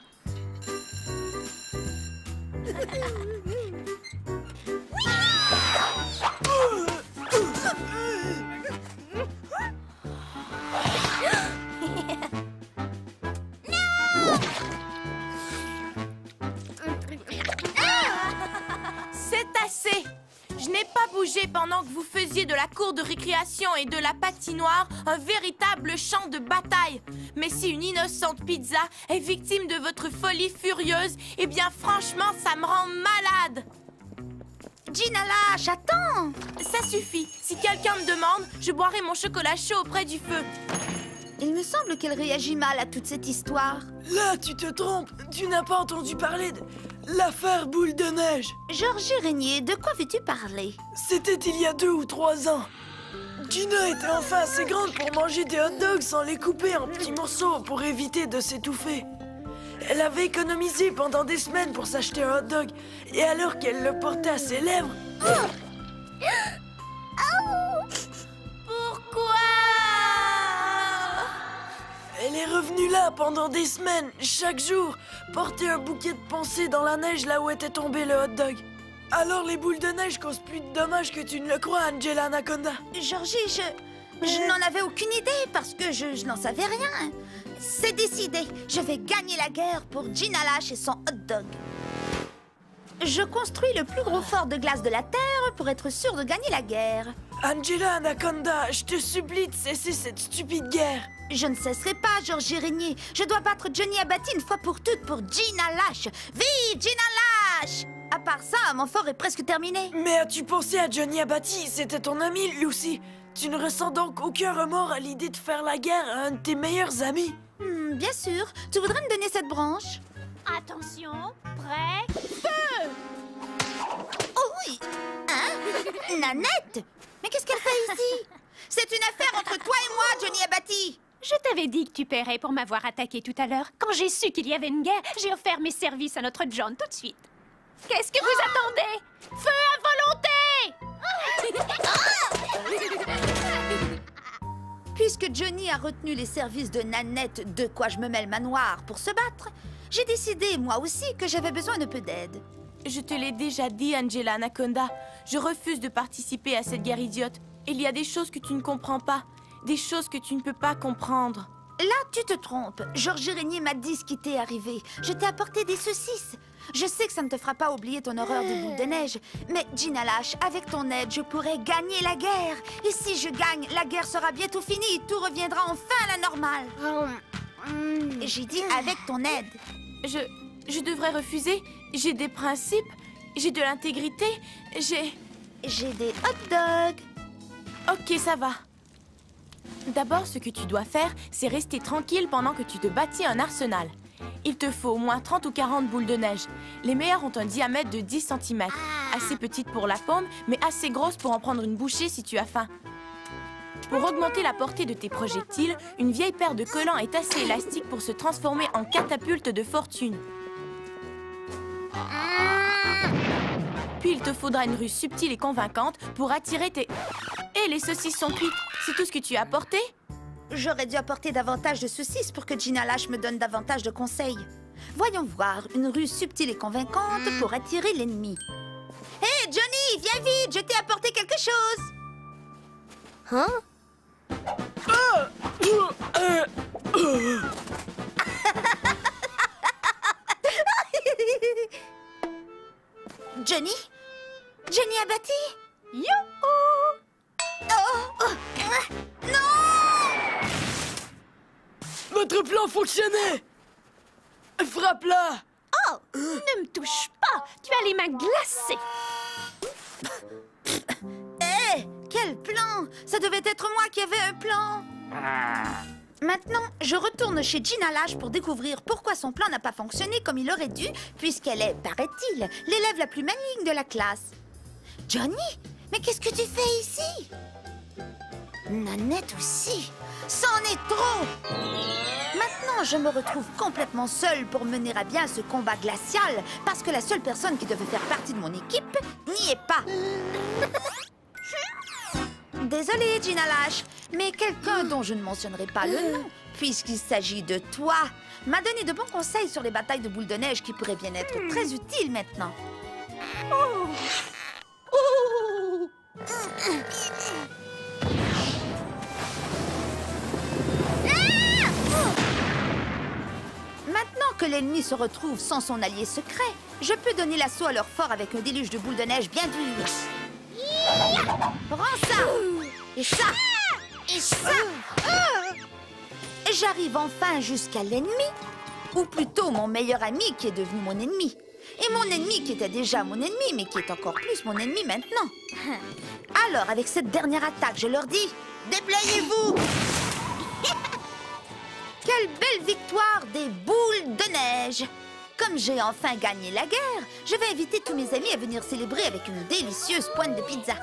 C'est assez! Je n'ai pas bougé pendant que vous faisiez de la cour de récréation et de la patinoire un véritable champ de bataille. Mais si une innocente pizza est victime de votre folie furieuse, eh bien franchement, ça me rend malade! Gina, lâche, attends! Ça suffit. Si quelqu'un me demande, je boirai mon chocolat chaud auprès du feu. Il me semble qu'elle réagit mal à toute cette histoire. Là, tu te trompes. Tu n'as pas entendu parler de l'affaire boule de neige. Georgie Régnier, de quoi veux-tu parler? C'était il y a 2 ou 3 ans. Gina était enfin assez grande pour manger des hot dogs sans les couper en petits morceaux pour éviter de s'étouffer. Elle avait économisé pendant des semaines pour s'acheter un hot dog. Et alors qu'elle le portait à ses lèvres... Pourquoi? Elle est revenue là pendant des semaines, chaque jour, porter un bouquet de pensées dans la neige là où était tombé le hot dog. Alors les boules de neige causent plus de dommages que tu ne le crois, Angela Anaconda. Georgie, je n'en avais aucune idée parce que je n'en savais rien. C'est décidé, je vais gagner la guerre pour Gina Lash et son hot dog. Je construis le plus gros fort de glace de la Terre pour être sûr de gagner la guerre. Angela Anaconda, je te supplie de cesser cette stupide guerre. Je ne cesserai pas, Georgie Régnier. Je dois battre Johnny Abati une fois pour toutes pour Gina Lash. Vive Gina Lash! À part ça, mon fort est presque terminé. Mais as-tu pensé à Johnny Abati? C'était ton ami, Lucy. Tu ne ressens donc aucun remords à l'idée de faire la guerre à un de tes meilleurs amis? Bien sûr. Tu voudrais me donner cette branche? Attention, prêt, feu! Oh oui. Hein? Nanette? Mais qu'est-ce qu'elle fait ici? C'est une affaire entre toi et moi, Johnny Abbati. Je t'avais dit que tu paierais pour m'avoir attaqué tout à l'heure. Quand j'ai su qu'il y avait une guerre, j'ai offert mes services à notre John tout de suite. Qu'est-ce que vous attendez? Feu à volonté! Puisque Johnny a retenu les services de Nanette de Quoi je me mêle manoir pour se battre, j'ai décidé, moi aussi, que j'avais besoin de peu d'aide. Je te l'ai déjà dit, Angela Anaconda. Je refuse de participer à cette guerre idiote. Il y a des choses que tu ne comprends pas. Des choses que tu ne peux pas comprendre. Là, tu te trompes. Georges Régnier m'a dit ce qui t'est arrivé. Je t'ai apporté des saucisses. Je sais que ça ne te fera pas oublier ton horreur des boules de neige. Mais, Gina Lash, avec ton aide, je pourrais gagner la guerre. Et si je gagne, la guerre sera bientôt finie. Tout reviendra enfin à la normale. J'ai dit avec ton aide. Je devrais refuser. J'ai des principes. J'ai de l'intégrité. J'ai des hot dogs. Ok, ça va. D'abord, ce que tu dois faire, c'est rester tranquille pendant que tu te bâtis un arsenal. Il te faut au moins 30 ou 40 boules de neige. Les meilleures ont un diamètre de 10 cm. Assez petite pour la paume, mais assez grosse pour en prendre une bouchée si tu as faim. Pour augmenter la portée de tes projectiles, une vieille paire de collants est assez élastique pour se transformer en catapulte de fortune. Puis il te faudra une ruse subtile et convaincante pour attirer tes... Et les saucisses sont cuites. C'est tout ce que tu as apporté? J'aurais dû apporter davantage de saucisses pour que Gina Lash me donne davantage de conseils. Voyons voir, une ruse subtile et convaincante pour attirer l'ennemi. Hé, Johnny, viens vite, je t'ai apporté quelque chose. Hein? Johnny? Johnny Abbati? Youhou! Non! Notre plan fonctionnait! Frappe-la! Oh! Ne me touche pas! Tu as les mains glacées! Hé! Quel plan! Ça devait être moi qui avais un plan! Maintenant, je retourne chez Gina Lash pour découvrir pourquoi son plan n'a pas fonctionné comme il aurait dû, puisqu'elle est, paraît-il, l'élève la plus maligne de la classe. Johnny? Mais qu'est-ce que tu fais ici? Nanette aussi. C'en est trop! Maintenant, je me retrouve complètement seule pour mener à bien ce combat glacial, parce que la seule personne qui devait faire partie de mon équipe n'y est pas. Désolée, Gina Lash, mais quelqu'un dont je ne mentionnerai pas le nom, puisqu'il s'agit de toi, m'a donné de bons conseils sur les batailles de boules de neige qui pourraient bien être très utiles maintenant. Maintenant que l'ennemi se retrouve sans son allié secret, je peux donner l'assaut à leur fort avec un déluge de boules de neige bien dur. Prends ça! Et ça! Et ça! J'arrive enfin jusqu'à l'ennemi, ou plutôt mon meilleur ami qui est devenu mon ennemi. Et mon ennemi qui était déjà mon ennemi, mais qui est encore plus mon ennemi maintenant. Alors, avec cette dernière attaque, je leur dis, déployez-vous! Quelle belle victoire des boules de neige! Comme j'ai enfin gagné la guerre, je vais inviter tous mes amis à venir célébrer avec une délicieuse pointe de pizza.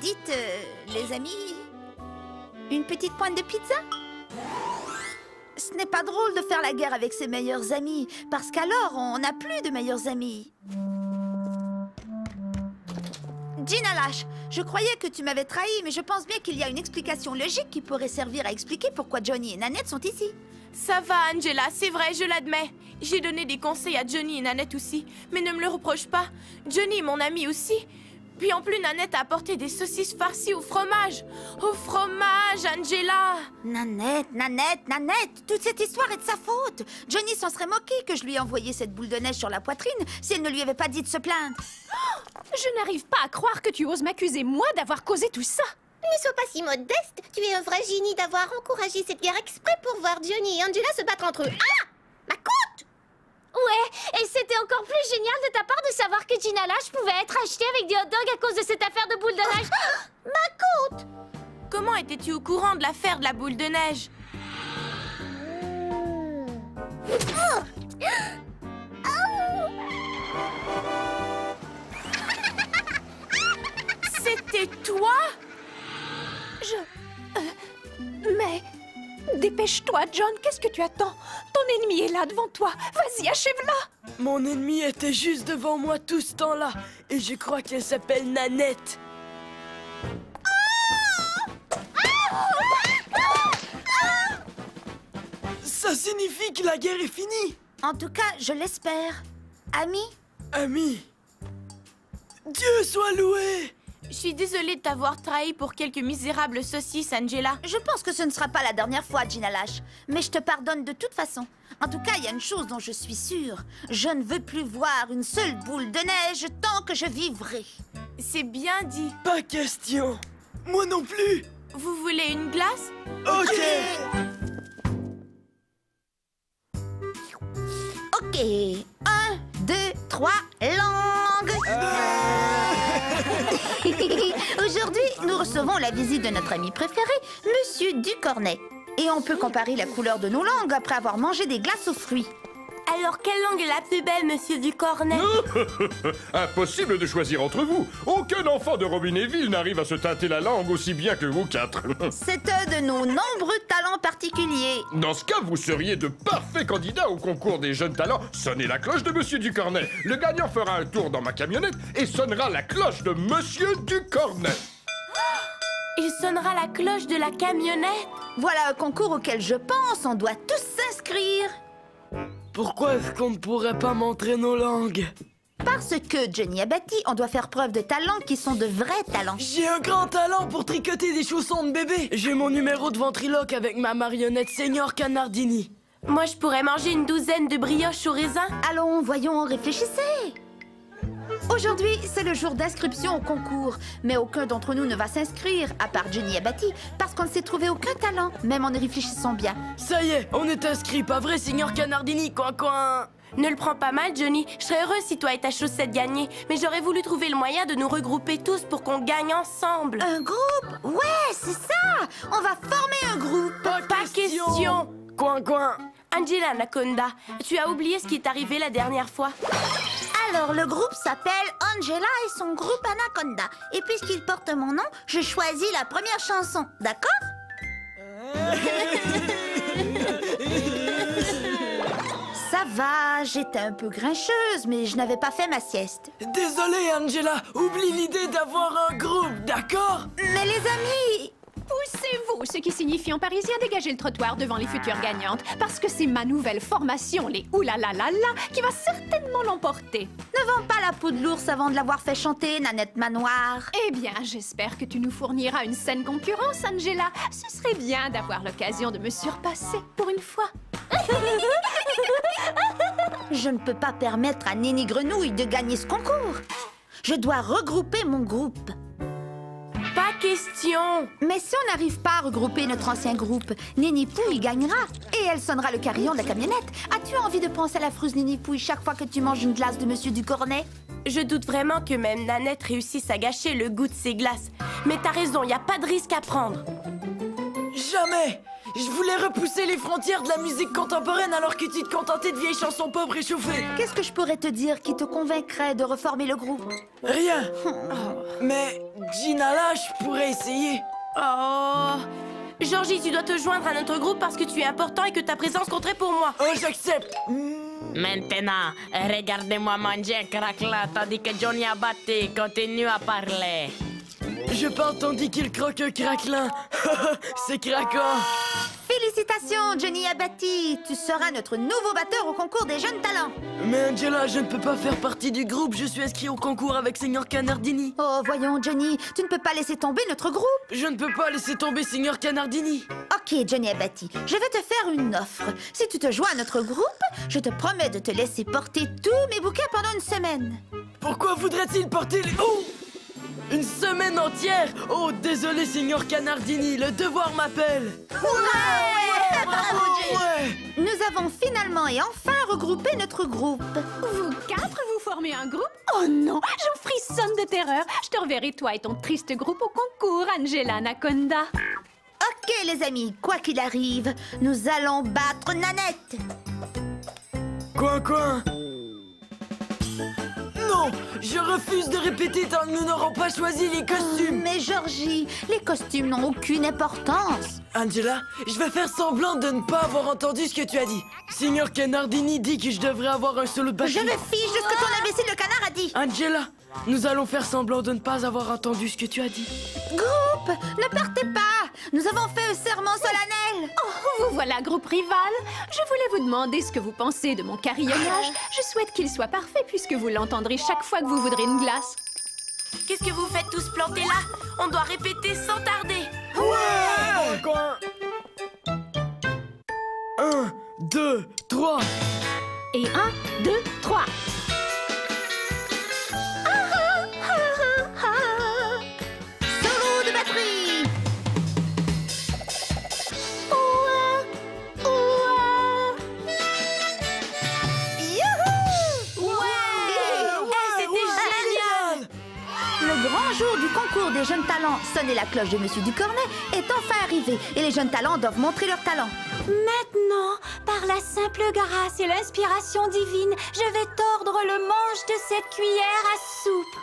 Dites, les amis, une petite pointe de pizza? Ce n'est pas drôle de faire la guerre avec ses meilleurs amis, parce qu'alors, on n'a plus de meilleurs amis. Gina Lash, je croyais que tu m'avais trahi, mais je pense bien qu'il y a une explication logique qui pourrait servir à expliquer pourquoi Johnny et Nanette sont ici. Ça va, Angela, c'est vrai, je l'admets. J'ai donné des conseils à Johnny et Nanette aussi, mais ne me le reproche pas. Johnny est mon ami aussi. Puis en plus, Nanette a apporté des saucisses farcies au fromage. Au fromage, Angela! Nanette, toute cette histoire est de sa faute. Johnny s'en serait moqué que je lui ai envoyé cette boule de neige sur la poitrine si elle ne lui avait pas dit de se plaindre. Je n'arrive pas à croire que tu oses m'accuser, moi, d'avoir causé tout ça. Ne sois pas si modeste. Tu es un vrai génie d'avoir encouragé cette guerre exprès pour voir Johnny et Angela se battre entre eux. Ah! Ma côte! Ouais, et c'était encore plus génial de ta part de savoir que Gina Lash pouvait être achetée avec des hot dogs à cause de cette affaire de boule de neige. Ma côte! Comment étais-tu au courant de l'affaire de la boule de neige? Dépêche-toi, John, qu'est-ce que tu attends? Ton ennemi est là devant toi. Vas-y, achève-la. Mon ennemi était juste devant moi tout ce temps-là. Et je crois qu'elle s'appelle Nanette. Ça signifie que la guerre est finie. En tout cas, je l'espère. Ami? Ami, Dieu soit loué. Je suis désolée de t'avoir trahi pour quelques misérables saucisses, Angela. Je pense que ce ne sera pas la dernière fois, Gina Lash. Mais je te pardonne de toute façon. En tout cas, il y a une chose dont je suis sûre. Je ne veux plus voir une seule boule de neige tant que je vivrai. C'est bien dit. Pas question. Moi non plus. Vous voulez une glace? Ok. Ok. 1, 2, 3, langue. Aujourd'hui, nous recevons la visite de notre ami préféré, Monsieur Ducornet. Et on peut comparer la couleur de nos langues après avoir mangé des glaces aux fruits. Alors, quelle langue est la plus belle, Monsieur Ducornet? Impossible de choisir entre vous. Aucun enfant de Robinéville n'arrive à se tâter la langue aussi bien que vous quatre. C'est un de nos nombreux talents particuliers. Dans ce cas, vous seriez de parfaits candidats au concours des jeunes talents. Sonnez la cloche de Monsieur Ducornet. Le gagnant fera un tour dans ma camionnette et sonnera la cloche de Monsieur Ducornet. Il sonnera la cloche de la camionnette. Voilà un concours auquel je pense. On doit tous s'inscrire. Pourquoi est-ce qu'on ne pourrait pas montrer nos langues? Parce que, Johnny Abati, on doit faire preuve de talents qui sont de vrais talents. J'ai un grand talent pour tricoter des chaussons de bébé. J'ai mon numéro de ventriloque avec ma marionnette Senior Canardini. Moi, je pourrais manger une douzaine de brioches au raisin. Allons, voyons, réfléchissez. Aujourd'hui, c'est le jour d'inscription au concours. Mais aucun d'entre nous ne va s'inscrire, à part Johnny Abati, parce qu'on ne s'est trouvé aucun talent, même en y réfléchissant bien. Ça y est, on est inscrit, pas vrai, Senior Canardini? Coin. Ne le prends pas mal, Johnny. Je serais heureuse si toi et ta chaussette gagnaient. Mais j'aurais voulu trouver le moyen de nous regrouper tous pour qu'on gagne ensemble. Un groupe? Ouais, c'est ça. On va former un groupe. Pas question. Coin. Angela Anaconda, tu as oublié ce qui est arrivé la dernière fois? Alors, le groupe s'appelle Angela et son groupe Anaconda. Et puisqu'il porte mon nom, je choisis la première chanson, d'accord? Ça va, j'étais un peu grincheuse, mais je n'avais pas fait ma sieste. Désolée, Angela, oublie l'idée d'avoir un groupe, d'accord? Mais les amis... Poussez-vous, ce qui signifie en parisien dégager le trottoir devant les futures gagnantes. Parce que c'est ma nouvelle formation, les oulalalala, qui va certainement l'emporter. Ne vends pas la peau de l'ours avant de l'avoir fait chanter, Nanette Manoir. Eh bien, j'espère que tu nous fourniras une saine concurrence, Angela. Ce serait bien d'avoir l'occasion de me surpasser pour une fois. Je ne peux pas permettre à Néni Grenouille de gagner ce concours. Je dois regrouper mon groupe. Pas question. Mais si on n'arrive pas à regrouper notre ancien groupe, Néni Pouille gagnera et elle sonnera le carillon de la camionnette. As-tu envie de penser à la fruste Néni Pouille chaque fois que tu manges une glace de Monsieur Ducornet? Je doute vraiment que même Nanette réussisse à gâcher le goût de ses glaces. Mais t'as raison, y a pas de risque à prendre. Jamais! Je voulais repousser les frontières de la musique contemporaine alors que tu te contentais de vieilles chansons pauvres échauffées. Qu'est-ce que je pourrais te dire qui te convaincrait de reformer le groupe? Rien. Mais Gina Lash pourrait essayer. Oh, Georgie, tu dois te joindre à notre groupe parce que tu es important et que ta présence compterait pour moi. Oh, j'accepte. Maintenant, regardez-moi manger un craquelin tandis que Johnny Abati continue à parler. Je parle tandis qu'il croque un craquelin. C'est craquant. Félicitations, Johnny Abati. Tu seras notre nouveau batteur au concours des jeunes talents. Mais Angela, je ne peux pas faire partie du groupe. Je suis inscrit au concours avec Senior Canardini. Oh, voyons, Johnny, tu ne peux pas laisser tomber notre groupe. Je ne peux pas laisser tomber Senior Canardini. Ok, Johnny Abati, je vais te faire une offre. Si tu te joins à notre groupe, je te promets de te laisser porter tous mes bouquets pendant une semaine. Pourquoi voudrait-il porter les... Oh! Une semaine entière? Oh, désolé, Senior Canardini, le devoir m'appelle. Ouais! Bravo, ouais. Nous avons finalement et enfin regroupé notre groupe. Vous quatre, vous formez un groupe? Oh non, j'en frissonne de terreur. Je te reverrai, toi et ton triste groupe, au concours, Angela Anaconda. Ok, les amis, quoi qu'il arrive, nous allons battre Nanette. Quoi? Non, Je refuse de répéter tant que nous n'aurons pas choisi les costumes. Mais Georgie, les costumes n'ont aucune importance. Angela, je vais faire semblant de ne pas avoir entendu ce que tu as dit. Signor Canardini dit que je devrais avoir un solo de batterie. Je me fiche de ce que ton imbécile le canard a dit. Angela, nous allons faire semblant de ne pas avoir entendu ce que tu as dit. Groupe, ne partez pas. Nous avons fait un serment solennel. Oh, vous voilà, groupe rival. Je voulais vous demander ce que vous pensez de mon carillonnage. Je souhaite qu'il soit parfait puisque vous l'entendrez chaque fois que vous voudrez une glace. Qu'est-ce que vous faites tous plantés là? On doit répéter sans tarder. Ouais! Quoi? 1, 2, 3. Et 1, 2, 3. Solo de batterie. Le grand jour du concours des jeunes talents, sonner la cloche de Monsieur Ducornet, est enfin arrivé et les jeunes talents doivent montrer leur talent. Maintenant, par la simple grâce et l'inspiration divine, je vais tordre le manche de cette cuillère à soupe.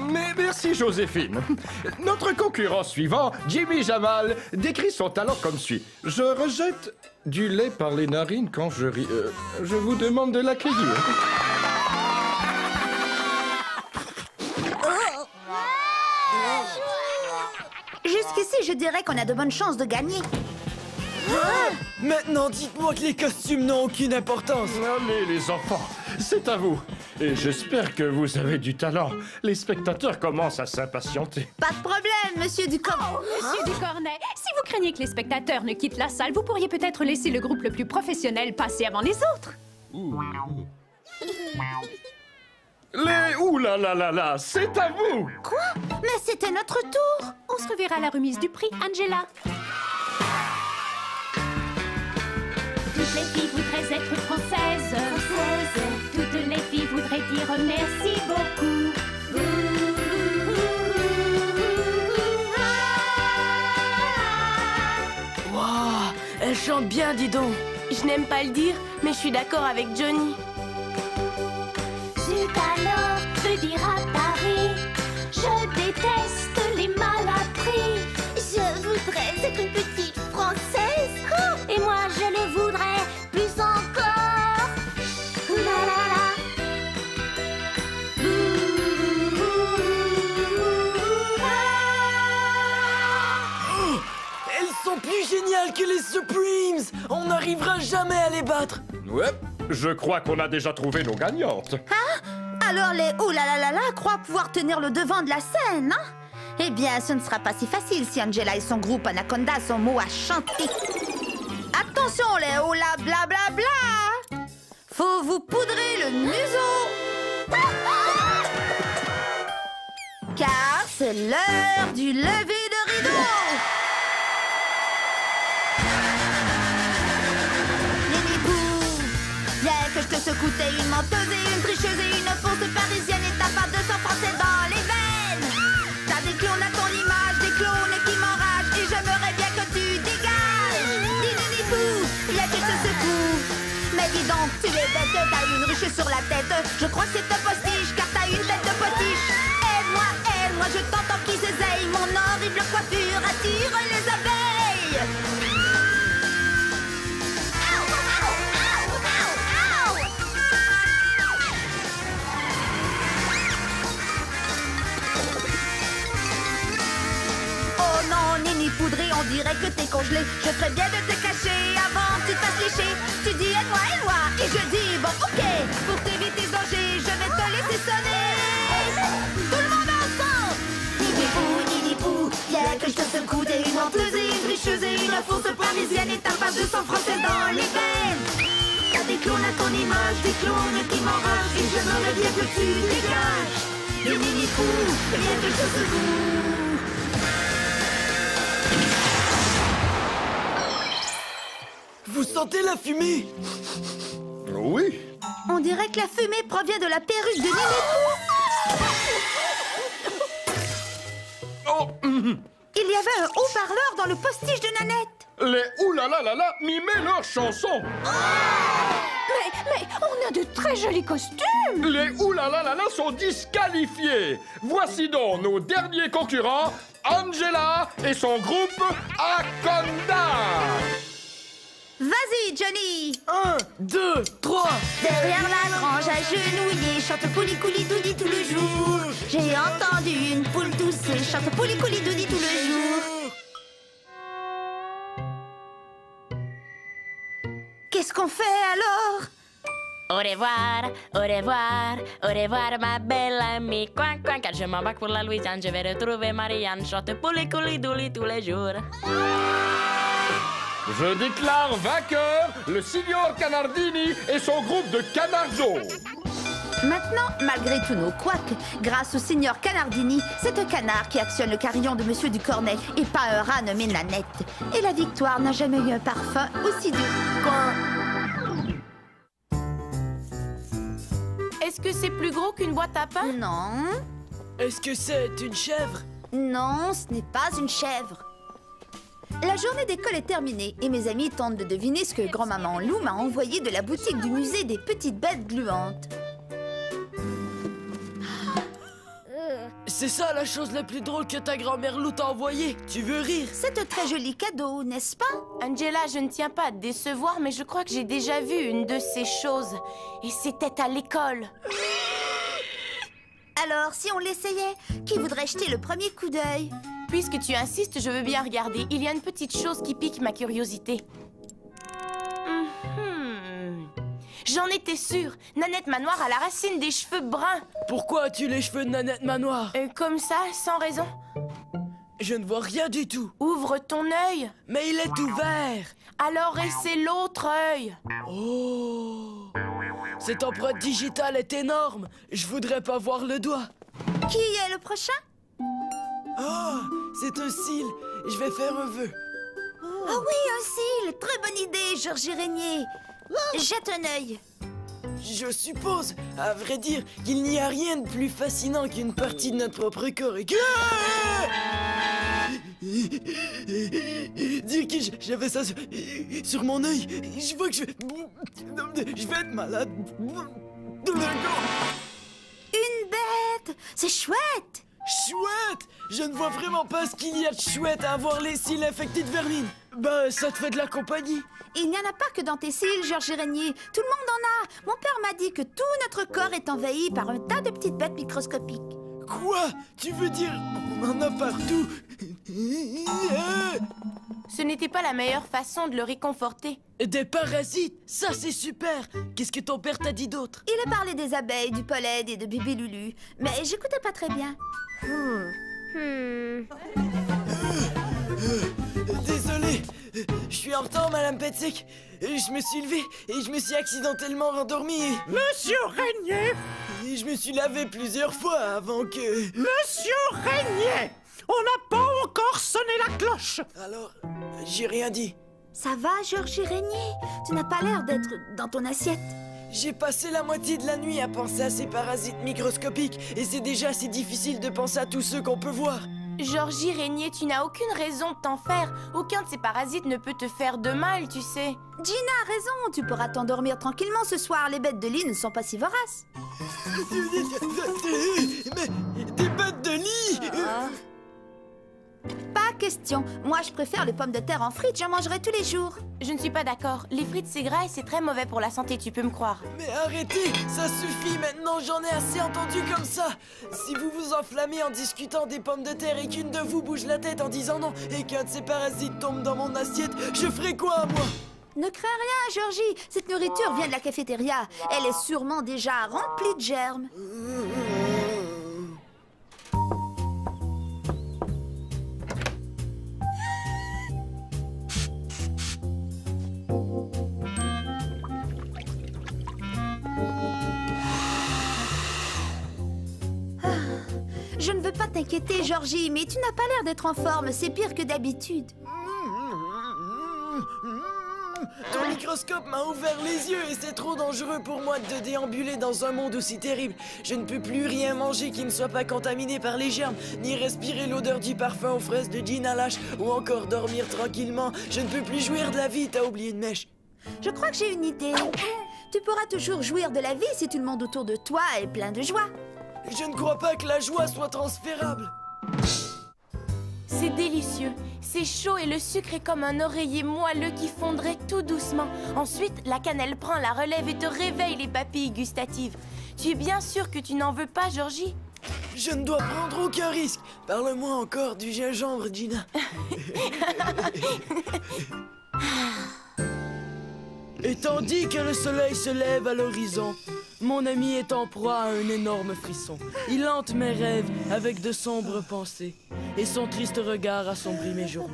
Mais merci Joséphine. Notre concurrent suivant, Jimmy Jamal, décrit son talent comme suit. Je rejette du lait par les narines quand je ris. Je vous demande de l'accueillir. Jusqu'ici, je dirais qu'on a de bonnes chances de gagner. Maintenant, dites-moi que les costumes n'ont aucune importance. Allez les enfants, c'est à vous. Et j'espère que vous avez du talent. Les spectateurs commencent à s'impatienter. Pas de problème, Monsieur Ducornet. Monsieur Ducornet, si vous craignez que les spectateurs ne quittent la salle, vous pourriez peut-être laisser le groupe le plus professionnel passer avant les autres. Les oulalalala, c'est à vous. Quoi? Mais c'était notre tour. On se reverra à la remise du prix, Angela. Toutes les filles voudraient être françaises. Toutes les filles voudraient dire merci beaucoup. Waouh, elle chante bien, dis donc. Je n'aime pas le dire, mais je suis d'accord avec Johnny. Zut alors, veut dire à Paris. Je déteste les malappris. Je voudrais être une petite française. Et moi, je le voudrais plus encore. La la la. Oh, elles sont plus géniales que les Supremes. On n'arrivera jamais à les battre. Ouais, je crois qu'on a déjà trouvé nos gagnantes. Alors les oulalalala croient pouvoir tenir le devant de la scène, hein? Eh bien, ce ne sera pas si facile si Angela et son groupe Anaconda sont mots à chanter. Attention les oula blablabla! Faut vous poudrer le museau! Car c'est l'heure du lever de rideau! Bien que je te secoue, t'es une menteuse et une tricheuse et une fausse parisienne et t'as pas 200 français dans les veines. T'as des clones à ton image, des clones qui m'enragent et j'aimerais bien que tu dégages. Dis-nous, bien que je te secoue. Mais dis donc, tu es bête, t'as une ruche sur la tête. Je crois que c'est un postiche car t'as une tête de potiche. Aide-moi, je t'entends qui s'éseille. Mon horrible coiffure attire les abeilles. Poudré, on dirait que t'es congelé. Je ferais bien de te cacher avant que tu te fasses lécher. Tu dis aide-moi, et je dis bon ok. Pour t'éviter ce danger, je vais te laisser sonner. Tout le monde ensemble. Nini-pou, bien que je te secoue. T'es une menteuse et une tricheuse et une fausse parisienne et t'as pas 200 français dans les veines. T'as des clones à ton image, des clones qui m'enragent et j'aimerais bien que tu dégages. Nini-pou, bien que je te secoue. Vous sentez la fumée? Oui. On dirait que la fumée provient de la perruque de Nini-pou. Oh. Il y avait un haut-parleur dans le postiche de Nanette. Les oulalalala mimaient leur chanson. Mais on a de très jolis costumes. Les oulalalala sont disqualifiés. Voici donc nos derniers concurrents, Angela et son groupe Akonda. Vas-y, Johnny! 1, 2, 3. Derrière la grange agenouillée, chante pouli-couli doudi tout le jour. J'ai entendu une poule tousser, chante pouli-couli doudi tout le jour. Qu'est-ce qu'on fait alors? Au revoir, ma belle amie. Coin, coin, car je m'embarque pour la Louisiane. Je vais retrouver Marianne, chante pouli-couli-douli tous les jours. Je déclare vainqueur le signor Canardini et son groupe de Canarzo. Maintenant, malgré tous nos couacs, grâce au signor Canardini, c'est un canard qui actionne le carillon de Monsieur Ducornet et pas un rat nommé Nanette. Et la victoire n'a jamais eu un parfum aussi doux. Est-ce que c'est plus gros qu'une boîte à pain? Non. Est-ce que c'est une chèvre? Non, ce n'est pas une chèvre. La journée d'école est terminée et mes amis tentent de deviner ce que grand-maman Lou m'a envoyé de la boutique du musée des petites bêtes gluantes. C'est ça la chose la plus drôle que ta grand-mère Lou t'a envoyée. Tu veux rire? C'est un très joli cadeau, n'est-ce pas? Angela, je ne tiens pas à te décevoir, mais je crois que j'ai déjà vu une de ces choses. Et c'était à l'école. Alors, si on l'essayait, qui voudrait jeter le premier coup d'œil? Puisque tu insistes, je veux bien regarder. Il y a une petite chose qui pique ma curiosité. J'en étais sûre. Nanette Manoir a la racine des cheveux bruns. Pourquoi as-tu les cheveux de Nanette Manoir? Comme ça, sans raison. Je ne vois rien du tout. Ouvre ton œil. Mais il est ouvert. Alors essaie l'autre œil. Oh! Cette empreinte digitale est énorme. Je voudrais pas voir le doigt. Qui est le prochain? Oh, c'est un cil. Je vais faire un vœu. Oh oui, un cil. Très bonne idée, Georges Régnier. Jette un œil. Je suppose, à vrai dire, qu'il n'y a rien de plus fascinant qu'une partie de notre propre corps et que... Dire que j'avais ça sur mon œil, je vois que je vais être malade. Une bête. C'est chouette. Chouette! Je ne vois vraiment pas ce qu'il y a de chouette à avoir les cils infectés de vermine. Bah, ça te fait de la compagnie. Il n'y en a pas que dans tes cils, Georges Régnier. Tout le monde en a. Mon père m'a dit que tout notre corps est envahi par un tas de petites bêtes microscopiques. Quoi? Tu veux dire on en a partout? Ce n'était pas la meilleure façon de le réconforter. Des parasites? Ça, c'est super! Qu'est-ce que ton père t'a dit d'autre? Il a parlé des abeilles, du pollen et de bébé Lulu. Mais j'écoutais pas très bien. Désolé, je suis en retard, Madame Petzig. Je me suis levé et je me suis accidentellement endormi. Monsieur Régnier! Et je me suis lavé plusieurs fois avant que... Monsieur Régnier! On n'a pas encore sonné la cloche! Alors, j'ai rien dit. Ça va, Georges Régnier? Tu n'as pas l'air d'être dans ton assiette. J'ai passé la moitié de la nuit à penser à ces parasites microscopiques et c'est déjà assez difficile de penser à tous ceux qu'on peut voir. Georgie Régnier, tu n'as aucune raison de t'en faire. Aucun de ces parasites ne peut te faire de mal, tu sais. Gina a raison, tu pourras t'endormir tranquillement ce soir. Les bêtes de lit ne sont pas si voraces. Mais des bêtes de lit Pas question. Moi, je préfère les pommes de terre en frites. J'en mangerai tous les jours. Je ne suis pas d'accord. Les frites, c'est gras et c'est très mauvais pour la santé, tu peux me croire. Mais arrêtez, ça suffit maintenant, j'en ai assez entendu comme ça. Si vous vous enflammez en discutant des pommes de terre et qu'une de vous bouge la tête en disant non et qu'un de ces parasites tombe dans mon assiette, je ferai quoi, moi? Ne crains rien, Georgie. Cette nourriture vient de la cafétéria. Elle est sûrement déjà remplie de germes. Je ne veux pas t'inquiéter, Georgie, mais tu n'as pas l'air d'être en forme. C'est pire que d'habitude. Ton microscope m'a ouvert les yeux et c'est trop dangereux pour moi de déambuler dans un monde aussi terrible. Je ne peux plus rien manger qui ne soit pas contaminé par les germes, ni respirer l'odeur du parfum aux fraises de Gina Lash, ou encore dormir tranquillement. Je ne peux plus jouir de la vie, t'as oublié de mèche. Je crois que j'ai une idée. Tu pourras toujours jouir de la vie si tout le monde autour de toi est plein de joie. Je ne crois pas que la joie soit transférable. C'est délicieux. C'est chaud et le sucre est comme un oreiller moelleux qui fondrait tout doucement. Ensuite, la cannelle prend la relève et te réveille les papilles gustatives. Tu es bien sûr que tu n'en veux pas, Georgie? Je ne dois prendre aucun risque. Parle-moi encore du gingembre, Gina. Et tandis que le soleil se lève à l'horizon, mon ami est en proie à un énorme frisson. Il hante mes rêves avec de sombres pensées, et son triste regard assombrit mes journées.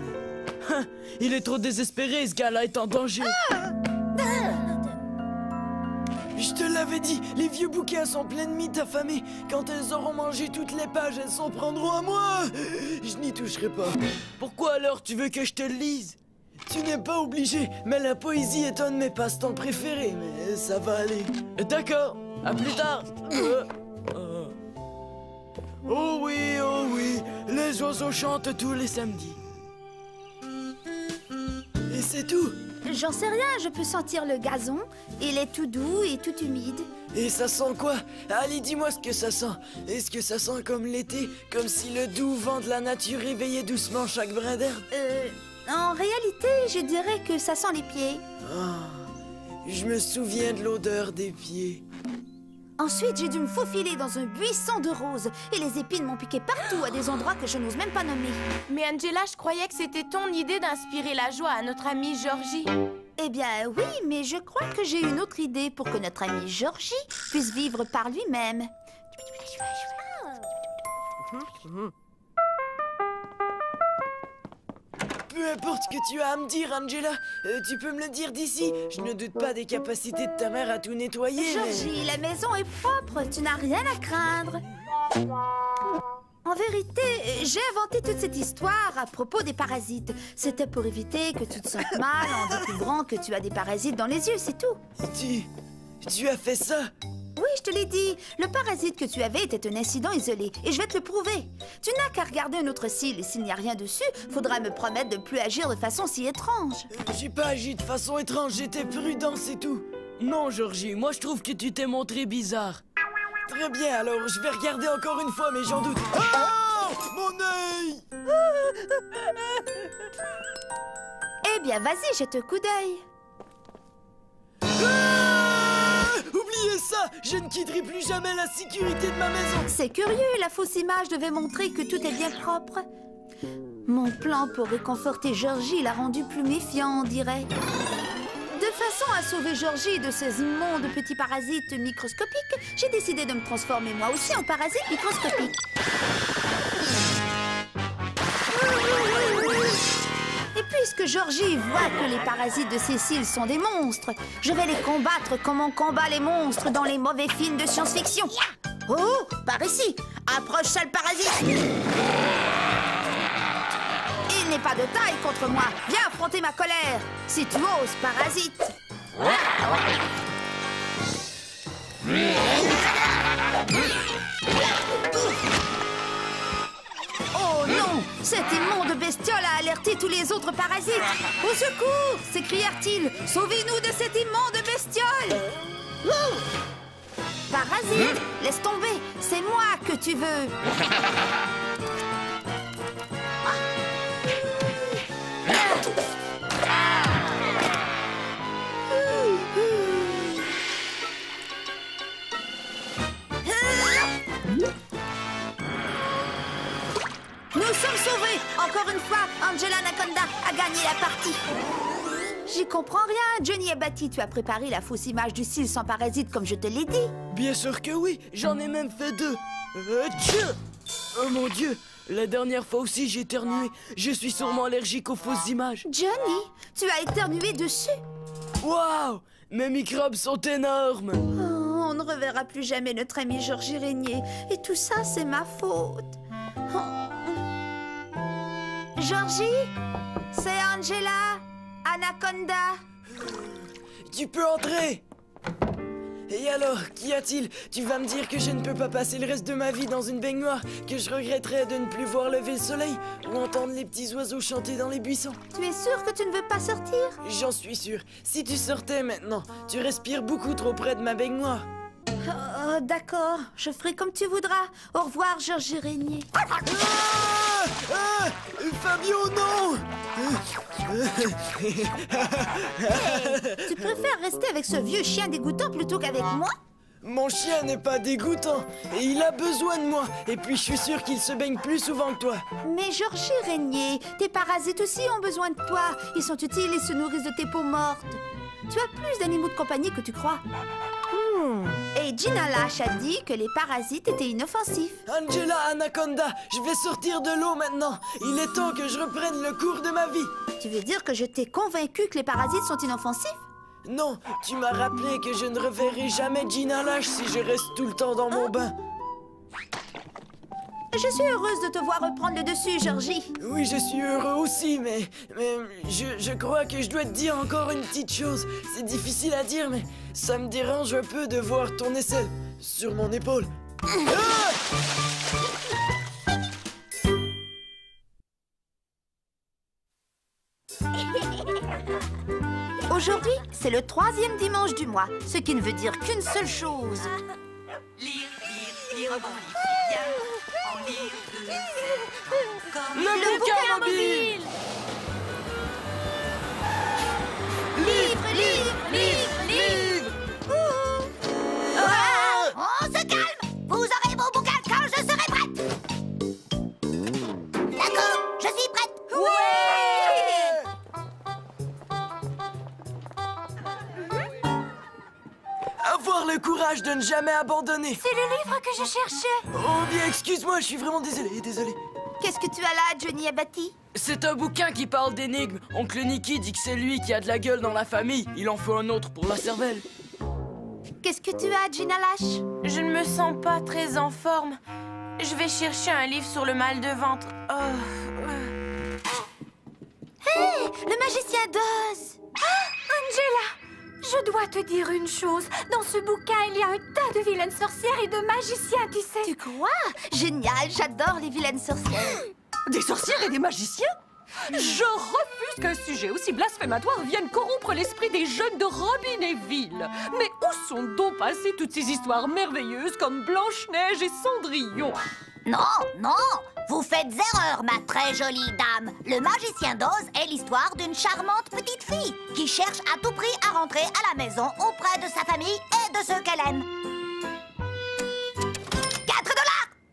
Il est trop désespéré, ce gars-là est en danger. Je te l'avais dit, les vieux bouquins sont pleins de mythes affamés. Quand elles auront mangé toutes les pages, elles s'en prendront à moi. Je n'y toucherai pas. Pourquoi alors tu veux que je te le lise? Tu n'es pas obligé, mais la poésie est un de mes passe-temps préférés, mais ça va aller. D'accord, à plus tard. Oh oui, les oiseaux chantent tous les samedis. Et c'est tout. J'en sais rien, je peux sentir le gazon. Il est tout doux et tout humide. Et ça sent quoi? Allez, dis-moi ce que ça sent. Est-ce que ça sent comme l'été? Comme si le doux vent de la nature réveillait doucement chaque brin d'herbe? En réalité, je dirais que ça sent les pieds. Je me souviens de l'odeur des pieds. Ensuite, j'ai dû me faufiler dans un buisson de roses. Et les épines m'ont piqué partout, à des endroits que je n'ose même pas nommer. Mais Angela, je croyais que c'était ton idée d'inspirer la joie à notre amie Georgie. Eh bien, oui, mais je crois que j'ai une autre idée pour que notre ami Georgie puisse vivre par lui-même. Peu importe ce que tu as à me dire, Angela, tu peux me le dire d'ici. Je ne doute pas des capacités de ta mère à tout nettoyer. Georgie, la maison est propre, tu n'as rien à craindre. En vérité, j'ai inventé toute cette histoire à propos des parasites. C'était pour éviter que tu te sentes mal en découvrant que tu as des parasites dans les yeux, c'est tout. Tu as fait ça? Oui, je te l'ai dit. Le parasite que tu avais était un incident isolé. Et je vais te le prouver. Tu n'as qu'à regarder un autre cil. Et s'il n'y a rien dessus, faudra me promettre de ne plus agir de façon si étrange. J'ai pas agi de façon étrange. J'étais prudent, c'est tout. Non, Georgie, moi je trouve que tu t'es montré bizarre. Très bien, alors je vais regarder encore une fois, mais j'en doute. Oh, mon œil! Eh bien, vas-y, jette un coup d'œil. Oubliez ça! Je ne quitterai plus jamais la sécurité de ma maison! C'est curieux, la fausse image devait montrer que tout est bien propre. Mon plan pour réconforter Georgie l'a rendu plus méfiant, on dirait. De façon à sauver Georgie de ces immondes petits parasites microscopiques, j'ai décidé de me transformer moi aussi en parasite microscopique. Et puisque Georgie voit que les parasites de Cécile sont des monstres, je vais les combattre comme on combat les monstres dans les mauvais films de science-fiction. Oh, par ici! Approche, sale parasite! Il n'est pas de taille contre moi. Viens affronter ma colère. Si tu oses, parasite. Oh non! Cette immonde bestiole a alerté tous les autres parasites. Au secours! S'écrièrent-ils. Sauvez-nous de cette immonde bestiole! Parasite, laisse tomber. C'est moi que tu veux. Nous sommes sauvés! Encore une fois, Angela Anaconda a gagné la partie. J'y comprends rien. Johnny Abbati, tu as préparé la fausse image du cil sans parasite comme je te l'ai dit. Bien sûr que oui, j'en ai même fait 2. Oh mon Dieu, la dernière fois aussi j'ai éternué. Je suis sûrement allergique aux fausses images. Johnny, tu as éternué dessus. Waouh, mes microbes sont énormes. Oh, on ne reverra plus jamais notre ami Georgie Régnier. Et tout ça, c'est ma faute. Oh. Georgie, c'est Angela Anaconda. tu peux entrer. Et alors, qu'y a-t-il? Tu vas me dire que je ne peux pas passer le reste de ma vie dans une baignoire, que je regretterais de ne plus voir lever le soleil ou entendre les petits oiseaux chanter dans les buissons? Tu es sûr que tu ne veux pas sortir? J'en suis sûr. Si tu sortais maintenant, tu respires beaucoup trop près de ma baignoire. Oh, d'accord. Je ferai comme tu voudras. Au revoir, Georgie Régnier. Fabio, non! Hey, tu préfères rester avec ce vieux chien dégoûtant plutôt qu'avec moi? Mon chien n'est pas dégoûtant et il a besoin de moi. Et puis je suis sûr qu'il se baigne plus souvent que toi. Mais Georgie Régnier, tes parasites aussi ont besoin de toi. Ils sont utiles et se nourrissent de tes peaux mortes. Tu as plus d'animaux de compagnie que tu crois. Et Gina Lash a dit que les parasites étaient inoffensifs. Angela Anaconda, je vais sortir de l'eau maintenant. Il est temps que je reprenne le cours de ma vie. Tu veux dire que je t'ai convaincu que les parasites sont inoffensifs? Non, tu m'as rappelé que je ne reverrai jamais Gina Lash si je reste tout le temps dans mon bain. Je suis heureuse de te voir reprendre le dessus, Georgie. Oui, je suis heureux aussi, mais je crois que je dois te dire encore une petite chose. C'est difficile à dire, mais ça me dérange un peu de voir ton aisselle sur mon épaule. Aujourd'hui, c'est le 3e dimanche du mois, ce qui ne veut dire qu'une seule chose. Lire, bon livre, bien. En lire, Le bouquin mobile. Livre. On se calme! Vous aurez vos bouquins quand je serai prête! D'accord, je suis prête! Avoir le courage de ne jamais abandonner. C'est le livre que je cherchais! Oh bien, excuse-moi, je suis vraiment désolé. Qu'est-ce que tu as là, Johnny Abati? C'est un bouquin qui parle d'énigmes. Oncle Nicky dit que c'est lui qui a de la gueule dans la famille. Il en faut un autre pour la cervelle. Qu'est-ce que tu as, Gina Lash? Je ne me sens pas très en forme. Je vais chercher un livre sur le mal de ventre. Hé, le magicien d'Oz! Angela, je dois te dire une chose. Dans ce bouquin, il y a un tas de vilaines sorcières et de magiciens, tu sais. Tu crois? Génial, j'adore les vilaines sorcières. Des sorcières et des magiciens? Je refuse qu'un sujet aussi blasphématoire vienne corrompre l'esprit des jeunes de Robinéville. Mais où sont donc passées toutes ces histoires merveilleuses comme Blanche-Neige et Cendrillon? Non, vous faites erreur, ma très jolie dame. Le magicien d'Oz est l'histoire d'une charmante petite fille qui cherche à tout prix à rentrer à la maison auprès de sa famille et de ceux qu'elle aime. 4 $!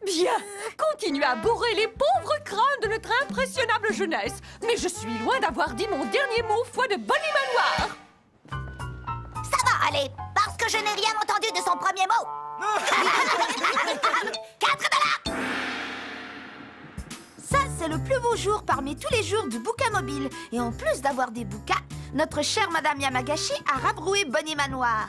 Bien, continuez à bourrer les pauvres crânes de notre impressionnable jeunesse. Mais je suis loin d'avoir dit mon dernier mot foi de Bonnie Manoir. Ça va aller, parce que je n'ai rien entendu de son premier mot. 4 $! Ça, c'est le plus beau jour parmi tous les jours du bouquin mobile. Et en plus d'avoir des bouquins, notre chère Madame Yamagashi a rabroué Bonnie Manoir.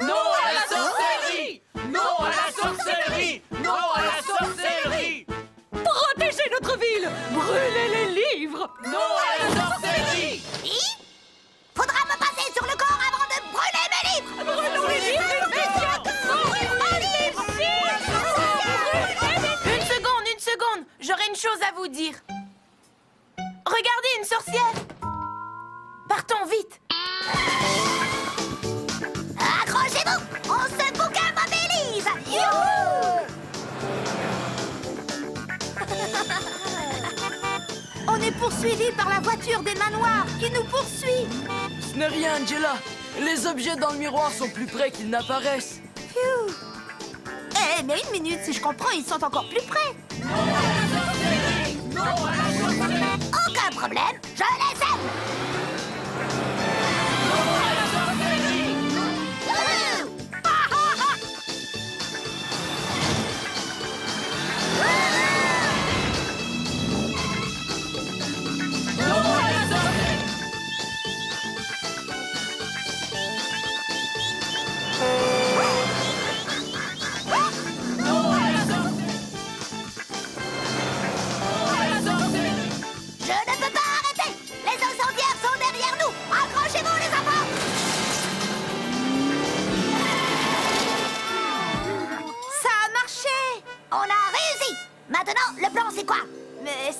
Non à la sorcellerie! Non à la sorcellerie! Non à la sorcellerie! Protégez notre ville! Brûlez les livres! Non à la sorcellerie! Faudra me passer sur le corps avant de brûler mes livres! Brûlons les livres! Une seconde, j'aurais une chose à vous dire. Regardez, une sorcière! Partons vite! Accrochez-vous! On se bouquin mobilise! Youhou! On est poursuivis par la voiture des manoirs qui nous poursuit. Ce n'est rien, Angela. Les objets dans le miroir sont plus près qu'ils n'apparaissent. Phew. Eh, mais une minute, si je comprends, ils sont encore plus près. Aucun problème, je les aime! Je ne peux pas arrêter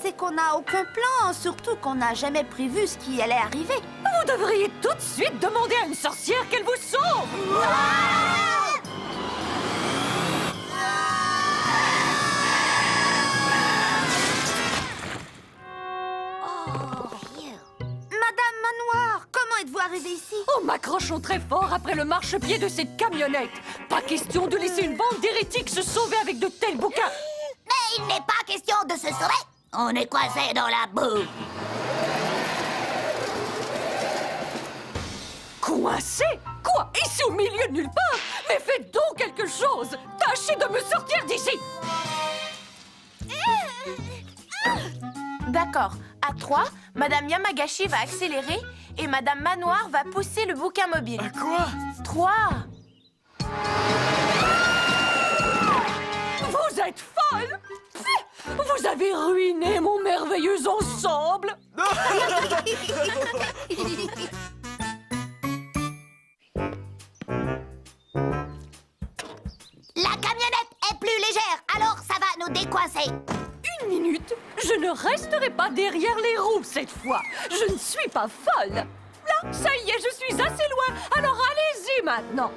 c'est qu'on n'a aucun plan, surtout qu'on n'a jamais prévu ce qui allait arriver. Vous devriez tout de suite demander à une sorcière qu'elle vous sauve. Madame Manoir, comment êtes-vous arrivée ici? Oh, m'accrochons très fort après le marchepied de cette camionnette. Pas question de laisser une bande d'hérétiques se sauver avec de tels bouquins. Mais il n'est pas question de se sauver. On est coincé dans la boue. Coincé? Quoi? Ici au milieu de nulle part? Mais faites donc quelque chose! Tâchez de me sortir d'ici! D'accord. À 3, Madame Yamagashi va accélérer et Madame Manoir va pousser le bouquin mobile. À quoi? 3. Vous êtes folle! Vous avez ruiné mon merveilleux ensemble! La camionnette est plus légère, alors ça va nous décoincer. Une minute, je ne resterai pas derrière les roues cette fois. Je ne suis pas folle. Là, ça y est, je suis assez loin. Alors allez-y maintenant.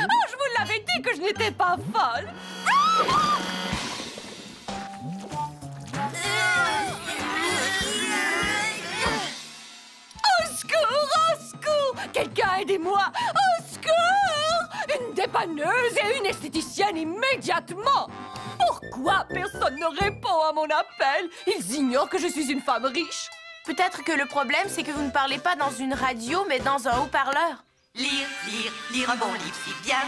Oh, je vous l'avais dit que je n'étais pas folle. Au secours, au secours! Quelqu'un aidez-moi! Au secours! Une dépanneuse et une esthéticienne immédiatement! Pourquoi personne ne répond à mon appel? Ils ignorent que je suis une femme riche. Peut-être que le problème, c'est que vous ne parlez pas dans une radio, mais dans un haut-parleur. Lire, lire, lire un bon livre, c'est bien.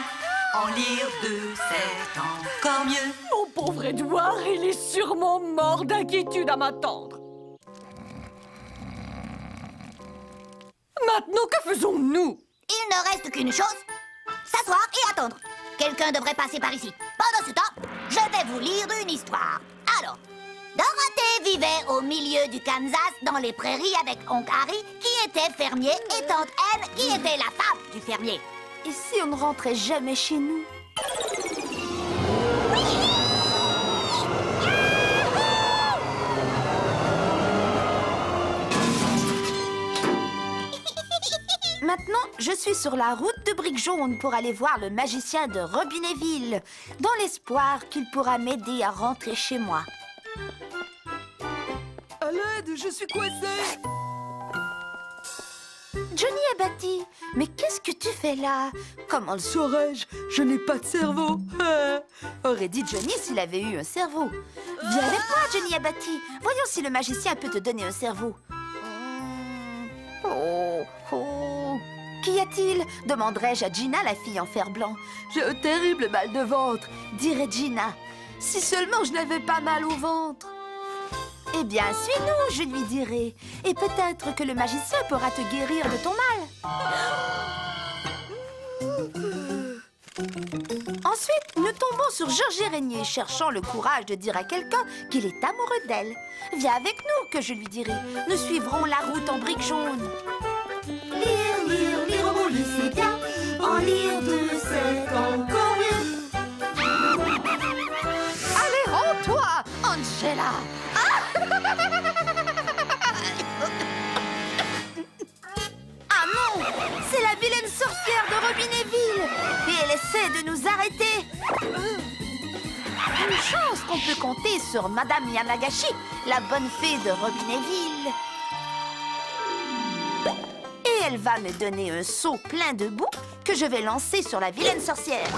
En lire 2, c'est encore mieux. Mon pauvre Édouard, il est sûrement mort d'inquiétude à m'attendre. Maintenant, que faisons-nous? Il ne reste qu'une chose, s'asseoir et attendre. Quelqu'un devrait passer par ici. Pendant ce temps, je vais vous lire une histoire. Alors, Dorothée vivait au milieu du Kansas, dans les prairies, avec oncle Harry, qui était fermier, et tante Anne, qui était la femme du fermier. Et si on ne rentrait jamais chez nous? Maintenant, je suis sur la route de Brique Jaune pour aller voir le magicien de Robinéville, dans l'espoir qu'il pourra m'aider à rentrer chez moi. À l'aide, je suis coincée. Johnny Abbati, mais qu'est-ce que tu fais là? Comment le saurais-je? Je n'ai pas de cerveau. Aurait dit Johnny s'il avait eu un cerveau. Viens avec moi, Johnny Abbati. Voyons si le magicien peut te donner un cerveau. Oh. Qu'y a-t-il? Demanderai-je à Gina, la fille en fer blanc. J'ai un terrible mal de ventre. Dirait Gina. Si seulement je n'avais pas mal au ventre. Eh bien, suis-nous, je lui dirai. Et peut-être que le magicien pourra te guérir de ton mal. Ensuite, nous tombons sur Georgie Régnier, cherchant le courage de dire à quelqu'un qu'il est amoureux d'elle. Viens avec nous, que je lui dirai. Nous suivrons la route en brique jaune. Lire, lire, lire au bon lit, c'est bien. En lire 2, c'est encore mieux. Allez, rends-toi, Angela. Ah non, c'est la vilaine sorcière de Robinéville. Et elle essaie de nous arrêter. Une chance qu'on peut compter sur Madame Yamagashi, la bonne fée de Robinéville. Et elle va me donner un seau plein de boue que je vais lancer sur la vilaine sorcière.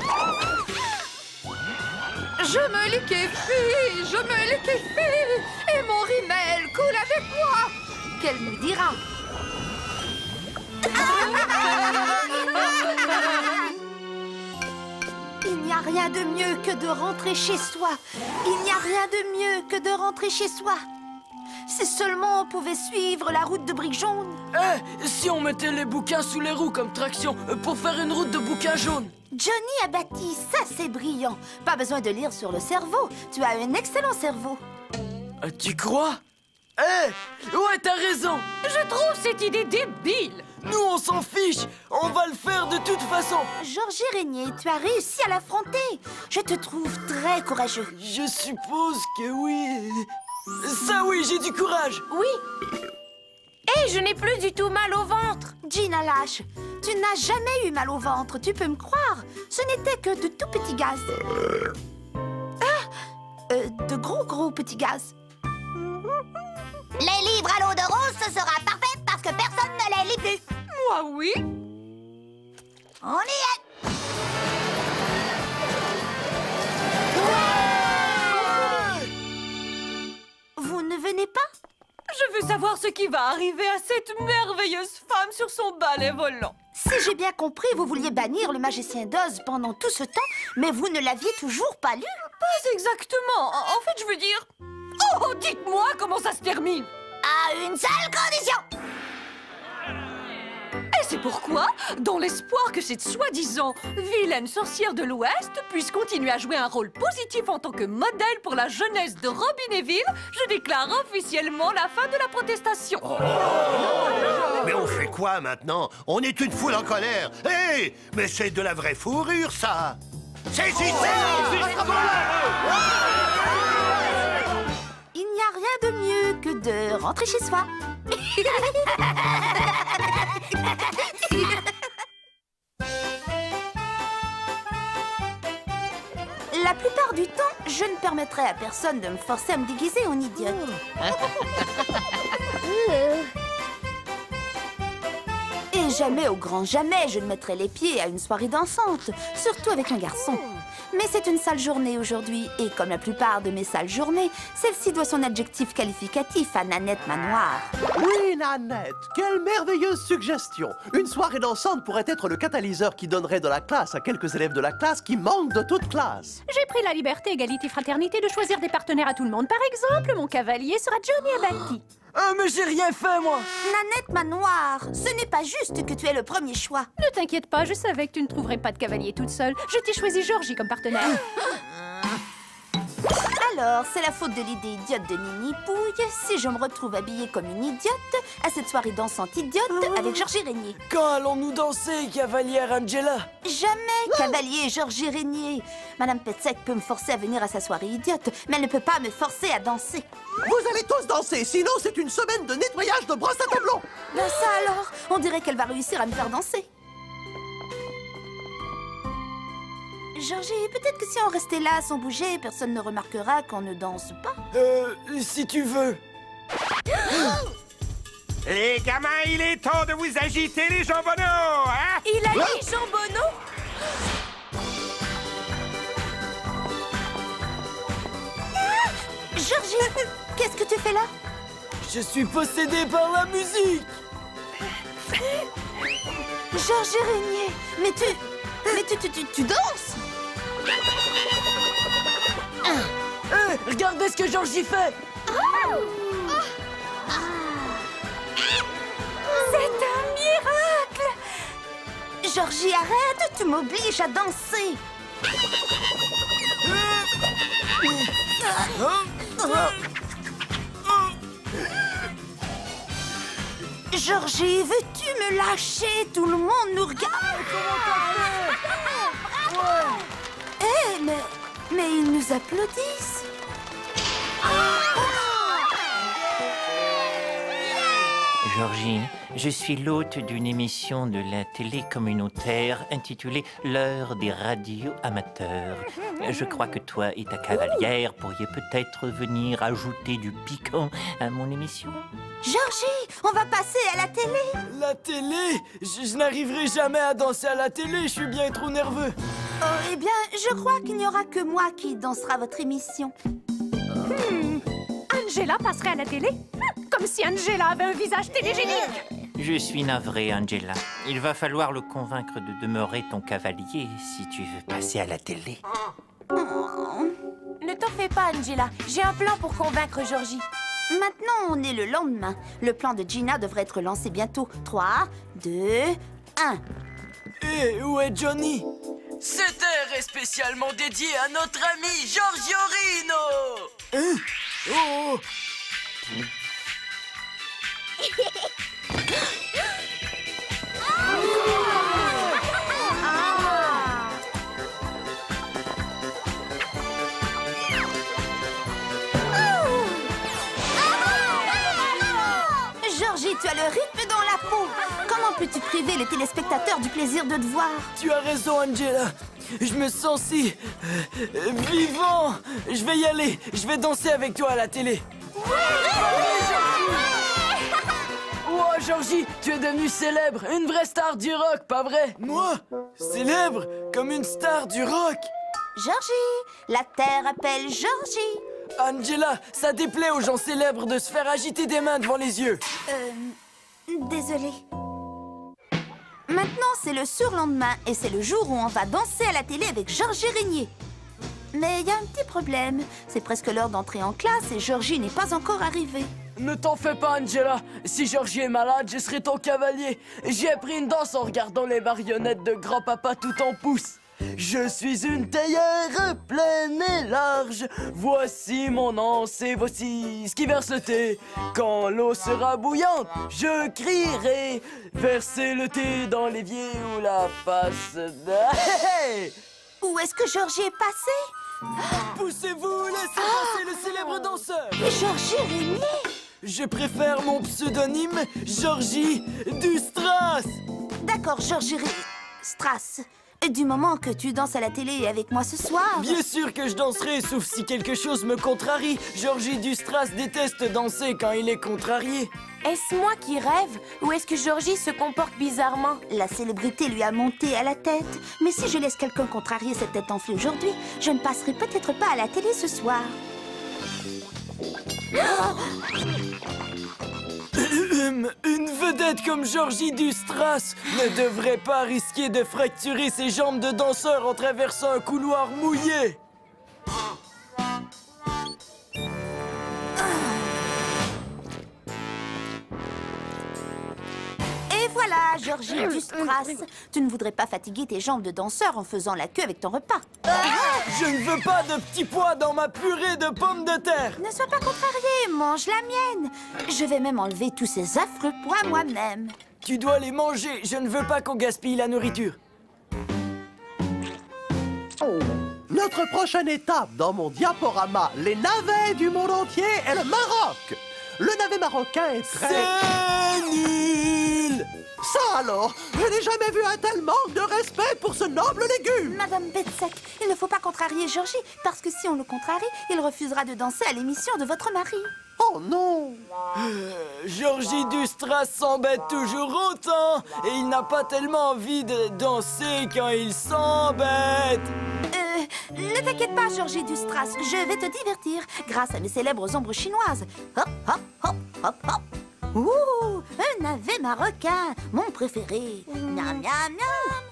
Je me liquéfie, je me liquéfie, et mon rimel coule avec moi. Qu'elle nous dira. Il n'y a rien de mieux que de rentrer chez soi. Il n'y a rien de mieux que de rentrer chez soi. Si seulement on pouvait suivre la route de briques jaunes. Si on mettait les bouquins sous les roues comme traction pour faire une route de bouquins jaunes. Johnny Abbati, ça c'est brillant. Pas besoin de lire sur le cerveau. Tu as un excellent cerveau. Tu crois? Ouais, t'as raison. Je trouve cette idée débile. Nous, on s'en fiche. On va le faire de toute façon. Georgie Régnier, tu as réussi à l'affronter. Je te trouve très courageux. Je suppose que oui. Ça oui, j'ai du courage. Oui. Hé, je n'ai plus du tout mal au ventre. Gina lâche, tu n'as jamais eu mal au ventre, tu peux me croire. Ce n'était que de tout petits gaz. De gros petits gaz. Les livres à l'eau de rose, ce sera parfait parce que personne ne les lit plus. Moi, oui. On y est. Vous ne venez pas? Je veux savoir ce qui va arriver à cette merveilleuse femme sur son balai volant. Si j'ai bien compris, vous vouliez bannir le magicien d'Oz pendant tout ce temps, mais vous ne l'aviez toujours pas lu. Pas exactement. En fait, je veux dire... Oh, dites-moi comment ça se termine. À une seule condition. Et c'est pourquoi, dans l'espoir que cette soi-disant vilaine sorcière de l'Ouest puisse continuer à jouer un rôle positif en tant que modèle pour la jeunesse de Robinéville, je déclare officiellement la fin de la protestation. Mais on fait quoi maintenant? On est une foule en colère. Hé, mais c'est de la vraie fourrure, ça. Il n'y a rien de mieux que de rentrer chez soi. La plupart du temps, je ne permettrai à personne de me forcer à me déguiser en idiote. Et jamais, au grand jamais, je ne mettrai les pieds à une soirée dansante, surtout avec un garçon. Mais c'est une sale journée aujourd'hui, et comme la plupart de mes sales journées, celle-ci doit son adjectif qualificatif à Nanette Manoir. Oui, Nanette, quelle merveilleuse suggestion. Une soirée dansante pourrait être le catalyseur qui donnerait de la classe à quelques élèves de la classe qui manquent de toute classe. J'ai pris la liberté, égalité, fraternité de choisir des partenaires à tout le monde. Par exemple, mon cavalier sera Johnny Abatti. Ah, mais j'ai rien fait, moi. Nanette Manoir, ce n'est pas juste que tu aies le premier choix. Ne t'inquiète pas, je savais que tu ne trouverais pas de cavalier toute seule. Je t'ai choisi Georgie comme partenaire. Alors, c'est la faute de l'idée idiote de Nini Pouille si je me retrouve habillée comme une idiote à cette soirée dansante idiote avec Georgie Régnier. Quand allons-nous danser, cavalière Angela? Jamais, cavalier Georgie Régnier. Madame Petsec peut me forcer à venir à sa soirée idiote, mais elle ne peut pas me forcer à danser. Vous allez tous danser, sinon c'est une semaine de nettoyage de brosse à tableau. Ben ça alors, on dirait qu'elle va réussir à me faire danser. Georgie, peut-être que si on restait là sans bouger, personne ne remarquera qu'on ne danse pas. Si tu veux. Les gamins, il est temps de vous agiter les jambonneaux, hein? Il a dit jambonneaux? Georgie, qu'est-ce que tu fais là? Je suis possédé par la musique. Georgie Régnier, mais tu danses? Regardez ce que Georgie fait. C'est un miracle! Georgie, arrête, tu m'obliges à danser. Georgie, veux-tu me lâcher? Tout le monde nous regarde. Eh, mais ils nous applaudissent. Georgie, je suis l'hôte d'une émission de la télé communautaire intitulée L'heure des radios amateurs. Je crois que toi et ta cavalière pourriez peut-être venir ajouter du piquant à mon émission. Georgie, on va passer à la télé. La télé? Je n'arriverai jamais à danser à la télé, je suis bien trop nerveux. Oh, eh bien, je crois qu'il n'y aura que moi qui dansera votre émission. Angela passerait à la télé? Comme si Angela avait un visage télégénique. Je suis navré, Angela. Il va falloir le convaincre de demeurer ton cavalier si tu veux passer à la télé. Ne t'en fais pas, Angela. J'ai un plan pour convaincre Georgie. Maintenant, on est le lendemain. Le plan de Gina devrait être lancé bientôt. 3, 2, 1. Et où est Johnny? Cette heure est spécialement dédiée à notre ami Giorgiorino. Oh! tu as le rythme dans la peau. Comment peux-tu priver les téléspectateurs du plaisir de te voir? Tu as raison, Angela. Je me sens si... vivant. Je vais y aller. Je vais danser avec toi à la télé. Oh, Georgie, tu es devenue célèbre. Une vraie star du rock, pas vrai? Moi? Célèbre? Comme une star du rock? Georgie, la terre appelle Georgie. Angela, ça déplaît aux gens célèbres de se faire agiter des mains devant les yeux. Désolée. Maintenant, c'est le surlendemain et c'est le jour où on va danser à la télé avec Georgie Régnier. Mais il y a un petit problème. C'est presque l'heure d'entrer en classe et Georgie n'est pas encore arrivée. Ne t'en fais pas, Angela. Si Georgie est malade, je serai ton cavalier. J'ai appris une danse en regardant les marionnettes de grand-papa tout en pouce. Je suis une théière pleine et large. Voici mon anse et voici ce qui verse le thé. Quand l'eau sera bouillante, je crierai. Versez le thé dans l'évier ou la passe. Où est-ce que Georgie est passé? Poussez-vous, laissez passer le célèbre danseur. Georgie Régnier? Je préfère mon pseudonyme, Georgie Dustras. D'accord, Georgie Strass. Du moment que tu danses à la télé avec moi ce soir... Bien sûr que je danserai, sauf si quelque chose me contrarie. Georgie Dustras déteste danser quand il est contrarié. Est-ce moi qui rêve ou est-ce que Georgie se comporte bizarrement? La célébrité lui a monté à la tête. Mais si je laisse quelqu'un contrarier cette tête enflée aujourd'hui, je ne passerai peut-être pas à la télé ce soir. Une vedette comme Georgie Dustras ne devrait pas risquer de fracturer ses jambes de danseur en traversant un couloir mouillé. Et voilà, Georgie Dustras. Tu ne voudrais pas fatiguer tes jambes de danseur en faisant la queue avec ton repas. Je ne veux pas de petits pois dans ma purée de pommes de terre. Ne sois pas contrarié, mange la mienne. Je vais même enlever tous ces affreux pois moi-même. Tu dois les manger, je ne veux pas qu'on gaspille la nourriture. Notre prochaine étape dans mon diaporama, les navets du monde entier, est le Maroc. Le navet marocain est très... C'est nul! Ça alors, je n'ai jamais vu un tel manque de respect pour ce noble légume. Madame Betsec, il ne faut pas contrarier Georgie, parce que si on le contrarie, il refusera de danser à l'émission de votre mari. Oh non! Georgie Dustras s'embête toujours autant et il n'a pas tellement envie de danser quand il s'embête. Ne t'inquiète pas, Georgie Dustras, je vais te divertir grâce à mes célèbres ombres chinoises. Hop, hop, hop, hop, hop. Ouh, un navet marocain, mon préféré. Miam, miam, miam.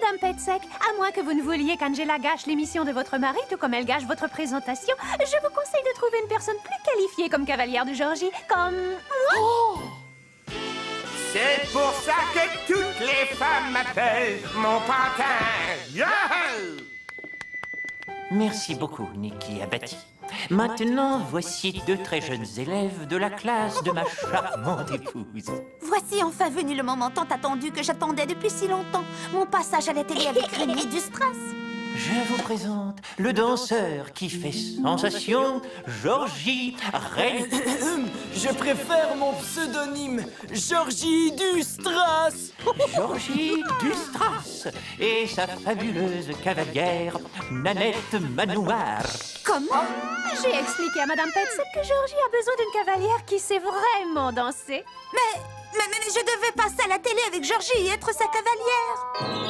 Madame Petsec, à moins que vous ne vouliez qu'Angela gâche l'émission de votre mari, tout comme elle gâche votre présentation, je vous conseille de trouver une personne plus qualifiée comme cavalière de Georgie, comme... Oh! C'est pour ça que toutes les femmes m'appellent mon pantin. Yahoo! Merci beaucoup, Niki Abati. Maintenant, voici 2 très jeunes élèves de la classe de ma charmante épouse. Voici enfin venu le moment tant attendu que j'attendais depuis si longtemps. Mon passage à la télé avec Régnier Dustras. Je vous présente le danseur qui fait sensation, Georgie Régnier. Je préfère mon pseudonyme, Georgie Dustras. Georgie Dustras et sa fabuleuse cavalière, Nanette Manoir. Comment? J'ai expliqué à Madame Petsec que Georgie a besoin d'une cavalière qui sait vraiment danser. Mais je devais passer à la télé avec Georgie et être sa cavalière.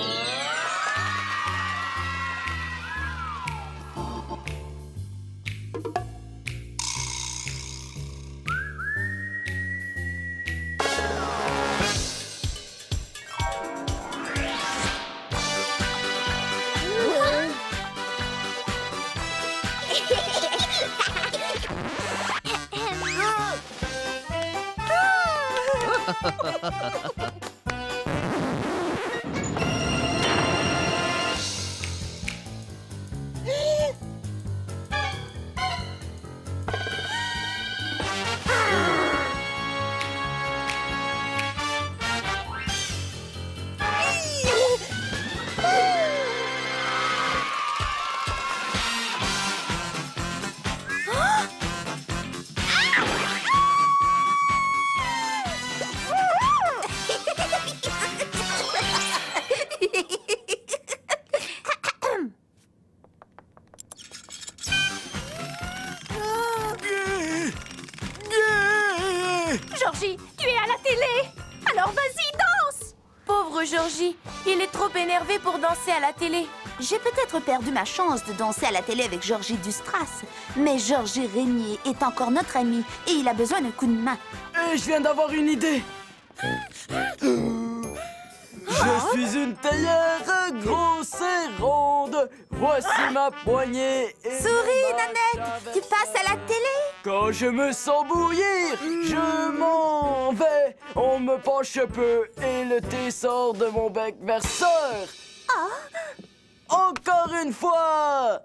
Georgie, tu es à la télé. Alors vas-y, danse. Pauvre Georgie, il est trop énervé pour danser à la télé. J'ai peut-être perdu ma chance de danser à la télé avec Georgie Dustras, mais Georgie Régnier est encore notre ami et il a besoin d'un coup de main. Je viens d'avoir une idée. Je suis une théière grosse et ronde. Voici ma poignée. Souris, Nanette, tu passes à la télé? Quand je me sens bouillir, je m'en vais. On me penche peu et le thé sort de mon bec verseur. Encore une fois.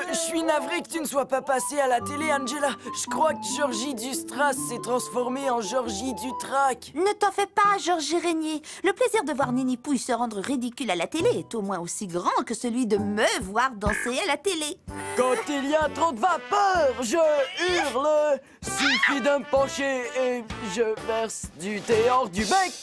Je suis navré que tu ne sois pas passé à la télé, Angela. Je crois que Georgie Dustras s'est transformée en Georgie Dutrac. Ne t'en fais pas, Georgie Régnier. Le plaisir de voir Nini Pouille se rendre ridicule à la télé est au moins aussi grand que celui de me voir danser à la télé. Quand il y a trop de vapeur, je hurle. Suffit de me pencher et je verse du thé hors du bec.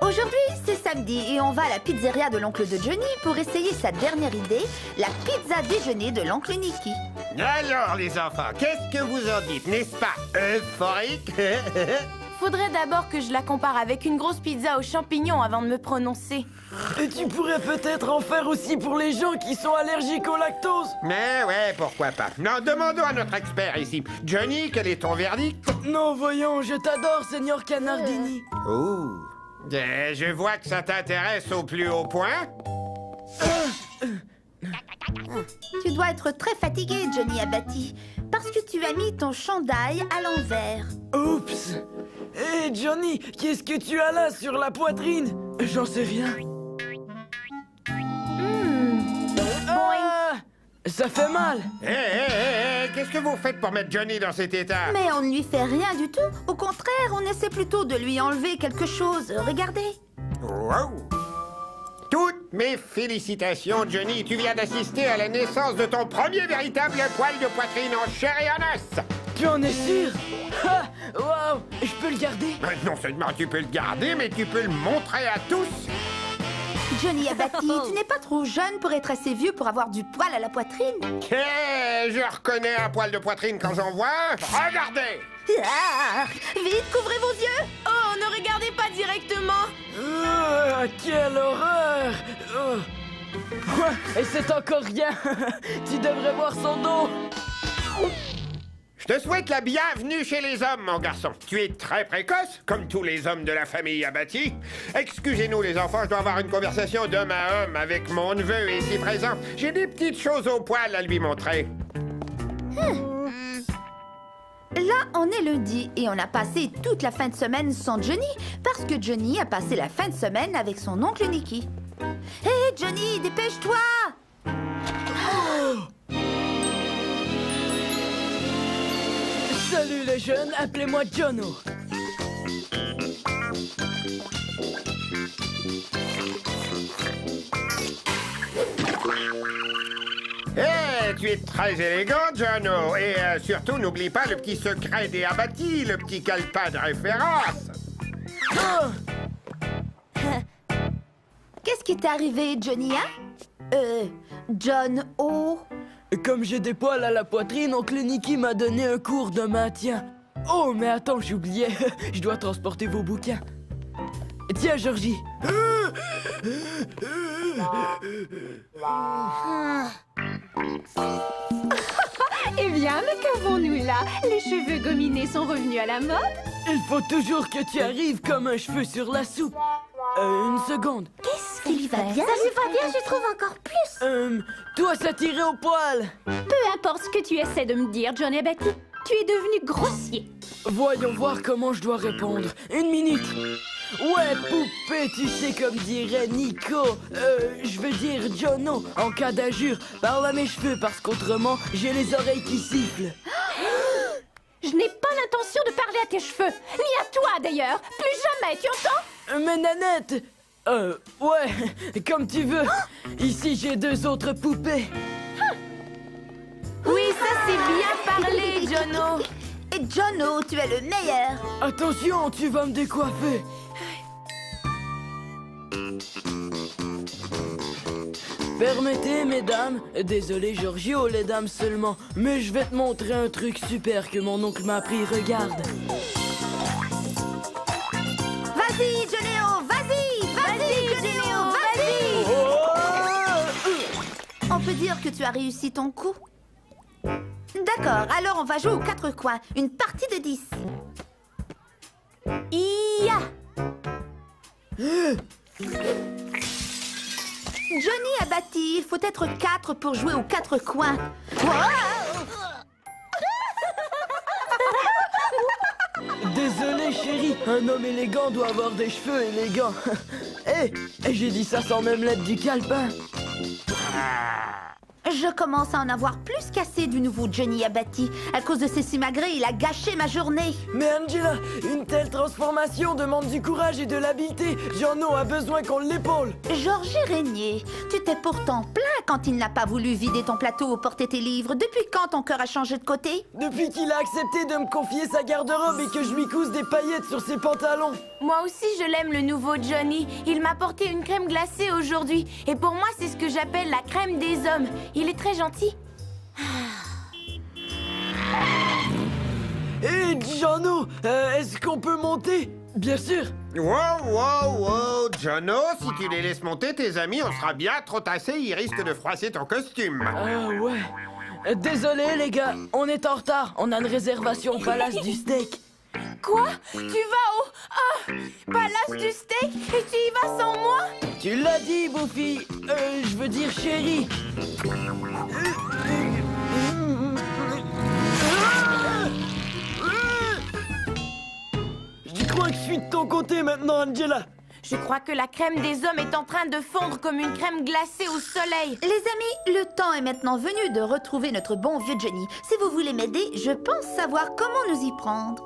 Aujourd'hui, c'est samedi et on va à la pizzeria de l'oncle de Johnny pour essayer sa dernière idée, la pizza déjeuner de l'oncle Nicky. Alors, les enfants, qu'est-ce que vous en dites? N'est-ce pas euphorique? Faudrait d'abord que je la compare avec une grosse pizza aux champignons avant de me prononcer. Et tu pourrais peut-être en faire aussi pour les gens qui sont allergiques au lactose. Mais ouais, pourquoi pas. Non, demandons à notre expert ici. Johnny, quel est ton verdict? Non, voyons, je t'adore, Seigneur Canardini. Oh, je vois que ça t'intéresse au plus haut point. Tu dois être très fatigué, Johnny Abbati, parce que tu as mis ton chandail à l'envers. Oups. Hé, Johnny, qu'est-ce que tu as là sur la poitrine? J'en sais rien. Ça fait mal. Hé, qu'est-ce que vous faites pour mettre Johnny dans cet état? Mais on ne lui fait rien du tout. Au contraire, on essaie plutôt de lui enlever quelque chose. Regardez. Wow. Toutes mes félicitations, Johnny. Tu viens d'assister à la naissance de ton premier véritable poil de poitrine en chair et en os. Tu en es sûr? Ah, waouh, je peux le garder? Non seulement tu peux le garder, mais tu peux le montrer à tous. Johnny Abbati, tu n'es pas trop jeune pour être assez vieux pour avoir du poil à la poitrine. Je reconnais un poil de poitrine quand j'en vois un. Regardez! Vite, couvrez vos yeux. Oh, ne regardez pas directement. Quelle horreur. Et c'est encore rien. Tu devrais voir son dos. Je te souhaite la bienvenue chez les hommes, mon garçon. Tu es très précoce, comme tous les hommes de la famille Abbati. Excusez-nous, les enfants, je dois avoir une conversation d'homme à homme avec mon neveu ici présent. J'ai des petites choses au poil à lui montrer. Là, on est lundi et on a passé toute la fin de semaine sans Johnny parce que Johnny a passé la fin de semaine avec son oncle Nicky. Hé, Johnny, dépêche-toi! Salut les jeunes, appelez-moi Jono. Tu es très élégant, Jono. Et surtout, n'oublie pas le petit secret des Abbati, le petit calepin de référence. Qu'est-ce qui t'est arrivé, Johnny, hein? John O. Comme j'ai des poils à la poitrine, oncle Nicky m'a donné un cours de maintien. Oh, mais attends, j'oubliais. Je dois transporter vos bouquins. Tiens, Georgie. Eh bien, mais qu'avons-nous là? Les cheveux gominés sont revenus à la mode? Il faut toujours que tu arrives comme un cheveu sur la soupe. Une seconde. Qu'est-ce qu'il lui va bien? Ça lui va bien, je trouve encore plus. Toi, ça tirait au poil. Peu importe ce que tu essaies de me dire, Johnny Abbati. Tu es devenu grossier. Voyons voir comment je dois répondre. Une minute. Ouais, poupée, tu sais comme dirait Nico. Je veux dire Jono, en cas d'injure. Parle à mes cheveux parce qu'autrement, j'ai les oreilles qui sifflent. Je n'ai pas l'intention de parler à tes cheveux. Ni à toi, d'ailleurs. Plus jamais, tu entends? Mais Nanette... ouais, comme tu veux. Ici, j'ai 2 autres poupées. Oui, ça c'est bien parlé, Jono. Et Jono, tu es le meilleur. Attention, tu vas me décoiffer. Permettez, mesdames. Désolé, Giorgio, les dames seulement. Mais je vais te montrer un truc super que mon oncle m'a appris. Regarde. Vas-y, Genéo, vas-y, Genéo, vas-y. On peut dire que tu as réussi ton coup. D'accord, alors on va jouer aux 4 coins. Une partie de 10. Ia! Johnny a bâti. Il faut être 4 pour jouer aux 4 coins. Désolé, chérie. Un homme élégant doit avoir des cheveux élégants. Hé, j'ai dit ça sans même l'aide du calepin. Je commence à en avoir plus qu'assez du nouveau Johnny abattu. À cause de ses simagrées, il a gâché ma journée. Mais Angela, une telle transformation demande du courage et de l'habileté. Jeannot a besoin qu'on l'épaule. Georges Régnier, tu t'es pourtant plaint quand il n'a pas voulu vider ton plateau ou porter tes livres. Depuis quand ton cœur a changé de côté? Depuis qu'il a accepté de me confier sa garde-robe et que je lui couse des paillettes sur ses pantalons. Moi aussi, je l'aime, le nouveau Johnny. Il m'a porté une crème glacée aujourd'hui. Et pour moi, c'est ce que j'appelle la crème des hommes. Il est très gentil. Hé, Jeannot, est-ce qu'on peut monter? Bien sûr. Wow, Jono, si tu les laisses monter, tes amis, on sera bien trop tassés, ils risquent de froisser ton costume. Ah ouais. Désolé, les gars, on est en retard. On a une réservation au Palace du Steak. Quoi? Tu vas au... Ah, Palace du Steak et tu y vas sans moi? Tu l'as dit, Buffy. Je veux dire chérie. Je crois que je suis de ton côté maintenant, Angela. Je crois que la crème des hommes est en train de fondre comme une crème glacée au soleil. Les amis, le temps est maintenant venu de retrouver notre bon vieux Johnny. Si vous voulez m'aider, je pense savoir comment nous y prendre.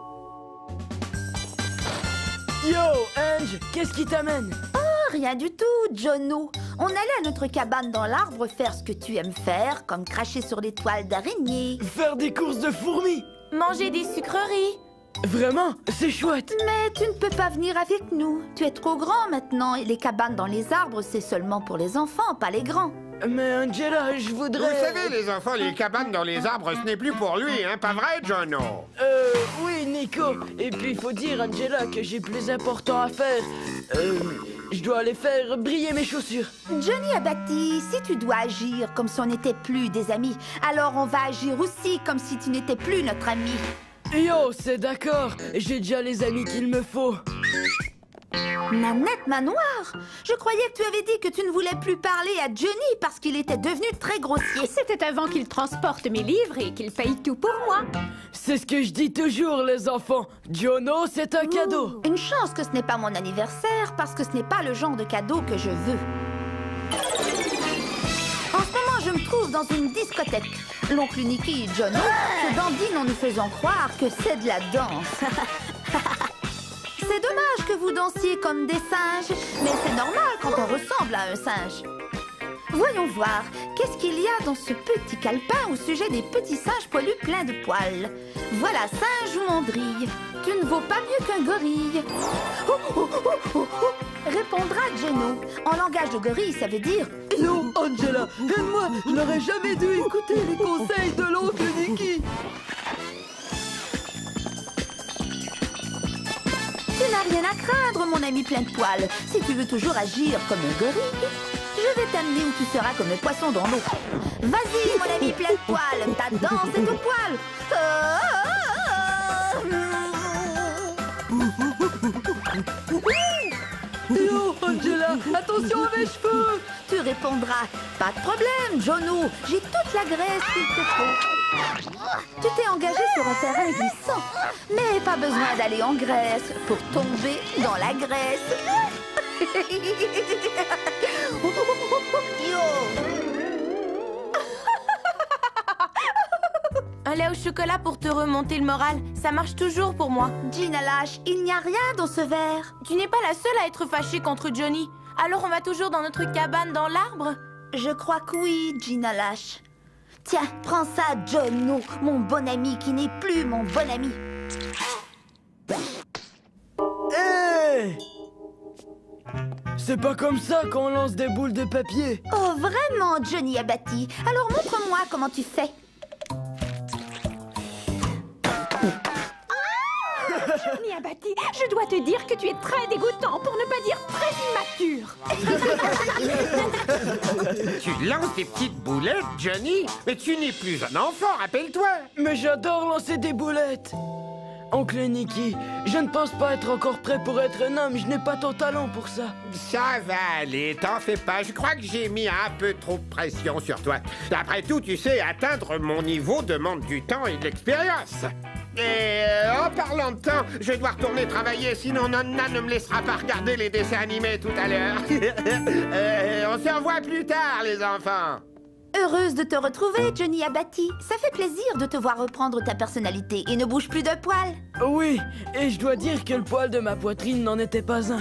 Yo, Ange, qu'est-ce qui t'amène? Oh, rien du tout, Jono. On allait à notre cabane dans l'arbre faire ce que tu aimes faire, comme cracher sur les toiles d'araignée. Faire des courses de fourmis. Manger des sucreries. Vraiment? C'est chouette. Mais tu ne peux pas venir avec nous. Tu es trop grand maintenant et les cabanes dans les arbres, c'est seulement pour les enfants, pas les grands. Mais Angela, je voudrais... Vous savez, les enfants, les cabanes dans les arbres, ce n'est plus pour lui, hein, pas vrai, Jono? Oui, Nico. Et puis, il faut dire, Angela, que j'ai plus important à faire. Je dois aller faire briller mes chaussures. Johnny Abati, si tu dois agir comme si on n'était plus des amis, alors on va agir aussi comme si tu n'étais plus notre ami. Yo, c'est d'accord. J'ai déjà les amis qu'il me faut. Nanette Manoir, je croyais que tu avais dit que tu ne voulais plus parler à Johnny parce qu'il était devenu très grossier. C'était avant qu'il transporte mes livres et qu'il paye tout pour moi. C'est ce que je dis toujours, les enfants. Jono, c'est un cadeau. Une chance que ce n'est pas mon anniversaire parce que ce n'est pas le genre de cadeau que je veux. En ce moment, je me trouve dans une discothèque. L'oncle Nicky et Jono se dandinent en nous faisant croire que c'est de la danse. C'est dommage que vous dansiez comme des singes, mais c'est normal quand on ressemble à un singe. Voyons voir, qu'est-ce qu'il y a dans ce petit calepin au sujet des petits singes poilus pleins de poils? Voilà, singe ou mandrille, tu ne vaux pas mieux qu'un gorille. Répondra Geno. En langage de gorille, ça veut dire... Yo, Angela, aide-moi, je n'aurais jamais dû écouter les conseils de l'oncle Nicky. Tu n'as rien à craindre, mon ami plein de poils. Si tu veux toujours agir comme un gorille, je vais t'amener où tu seras comme un poisson dans l'eau. Vas-y, mon ami plein de poils, ta danse est au poil. Yo, Angela, attention à mes cheveux. Tu répondras, pas de problème, Jono, j'ai toute la graisse qu'il te faut. Tu t'es engagé sur un terrain glissant, mais pas besoin d'aller en Grèce pour tomber dans la graisse. Un lait au chocolat pour te remonter le moral, ça marche toujours pour moi. Gina lâche, il n'y a rien dans ce verre. Tu n'es pas la seule à être fâchée contre Johnny. Alors on va toujours dans notre cabane dans l'arbre? Je crois que oui, Gina lâche. Tiens, prends ça, Jono, mon bon ami qui n'est plus mon bon ami. c'est pas comme ça qu'on lance des boules de papier. Oh, vraiment, Johnny Abbati? Alors montre-moi comment tu fais. Johnny Abbati, je dois te dire que tu es très dégoûtant, pour ne pas dire très immature. Tu lances des petites boulettes, Johnny? Mais tu n'es plus un enfant, rappelle-toi. Mais j'adore lancer des boulettes. Oncle Nicky, je ne pense pas être encore prêt pour être un homme. Je n'ai pas ton talent pour ça. Ça va aller, t'en fais pas. Je crois que j'ai mis un peu trop de pression sur toi. Après tout, tu sais, atteindre mon niveau demande du temps et de l'expérience. Et en parlant de temps, je dois retourner travailler, sinon Nonna ne me laissera pas regarder les dessins animés tout à l'heure. On se revoit plus tard, les enfants. Heureuse de te retrouver, Johnny Abbati. Ça fait plaisir de te voir reprendre ta personnalité et ne bouge plus de poils. Oui, et je dois dire que le poil de ma poitrine n'en était pas un.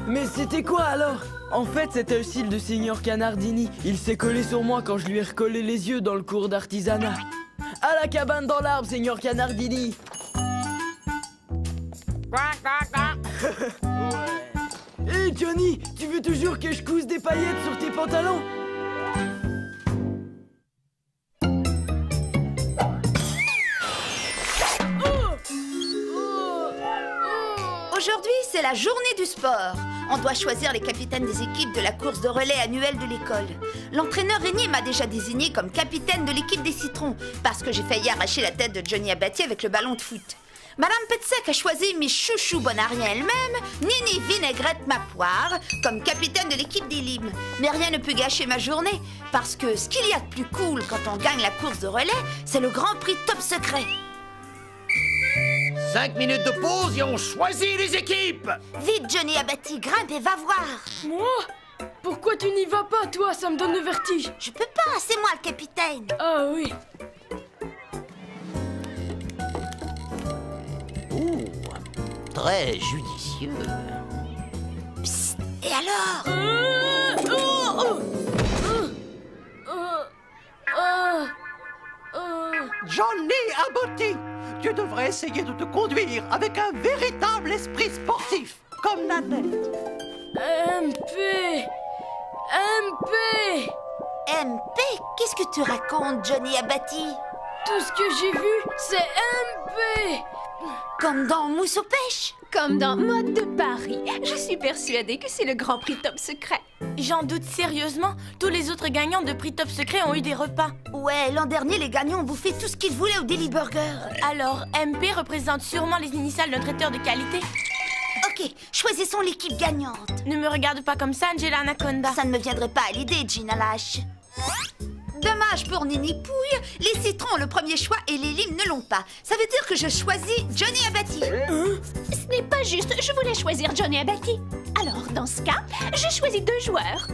Mais c'était quoi alors? En fait, c'était le cil de Signor Canardini. Il s'est collé sur moi quand je lui ai recollé les yeux dans le cours d'artisanat. À la cabane dans l'arbre, Signor Canardini. Hé, Johnny, tu veux toujours que je couse des paillettes sur tes pantalons? Aujourd'hui, c'est la journée du sport. On doit choisir les capitaines des équipes de la course de relais annuelle de l'école. L'entraîneur Régnier m'a déjà désigné comme capitaine de l'équipe des citrons parce que j'ai failli arracher la tête de Johnny Abbati avec le ballon de foot. Madame Petsec a choisi Miss Chouchou Bonarien elle-même, Nini Vinaigrette ma poire, comme capitaine de l'équipe des limes. Mais rien ne peut gâcher ma journée parce que ce qu'il y a de plus cool quand on gagne la course de relais, c'est le grand prix top secret. 5 minutes de pause et on choisit les équipes. Vite, Johnny Abbati, grimpe et va voir. Moi? Pourquoi tu n'y vas pas, toi? Ça me donne le vertige. Je peux pas, c'est moi le capitaine. Ah oui. Ouh, très judicieux. Psst, et alors? Johnny Abbati, tu devrais essayer de te conduire avec un véritable esprit sportif, comme Nanette. MP! MP! MP? Qu'est-ce que tu racontes, Johnny Abbati? Tout ce que j'ai vu, c'est MP! Comme dans Mousse aux pêches? Comme dans Mode de Paris. Je suis persuadée que c'est le grand prix top secret. J'en doute sérieusement. Tous les autres gagnants de prix top secret ont eu des repas. Ouais, l'an dernier, les gagnants ont bouffé tout ce qu'ils voulaient au Daily Burger. Alors, MP représente sûrement les initiales d'un traiteur de qualité. Ok, choisissons l'équipe gagnante. Ne me regarde pas comme ça, Angela Anaconda. Ça ne me viendrait pas à l'idée, Gina Lash. Dommage pour Nini Pouille, les citrons ont le premier choix et les limes ne l'ont pas. Ça veut dire que je choisis Johnny Abbati. Ce n'est pas juste, je voulais choisir Johnny Abbati. Alors, dans ce cas, je choisis 2 joueurs.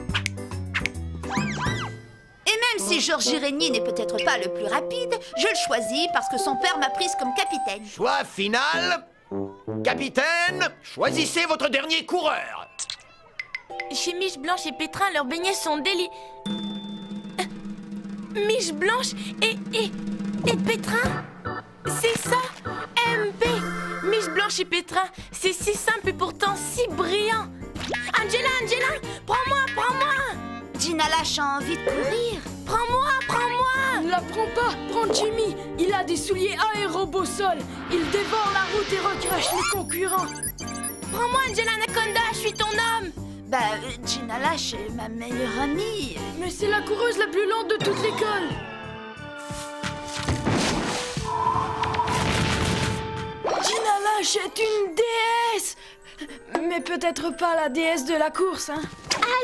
Et même si Georges Régnier n'est peut-être pas le plus rapide, je le choisis parce que son père m'a prise comme capitaine. Choix final. Capitaine, choisissez votre dernier coureur. Chez Miche Blanche et Pétrin, leurs beignets sont délicieux. Miche Blanche et Pétrin? C'est ça, MP! Miche Blanche et Pétrin, c'est si simple et pourtant si brillant. Angela, prends-moi! Gina Lash a envie de courir. Prends-moi! Ne la prends pas, prends Jimmy. Il a des souliers aérobosol. Il dévore la route et recrache les concurrents. Prends-moi, Angela Anaconda, je suis ton homme. Bah, Gina Lash est ma meilleure amie. Mais c'est la coureuse la plus lente de toute l'école. Gina Lash est une déesse. Mais peut-être pas la déesse de la course, hein.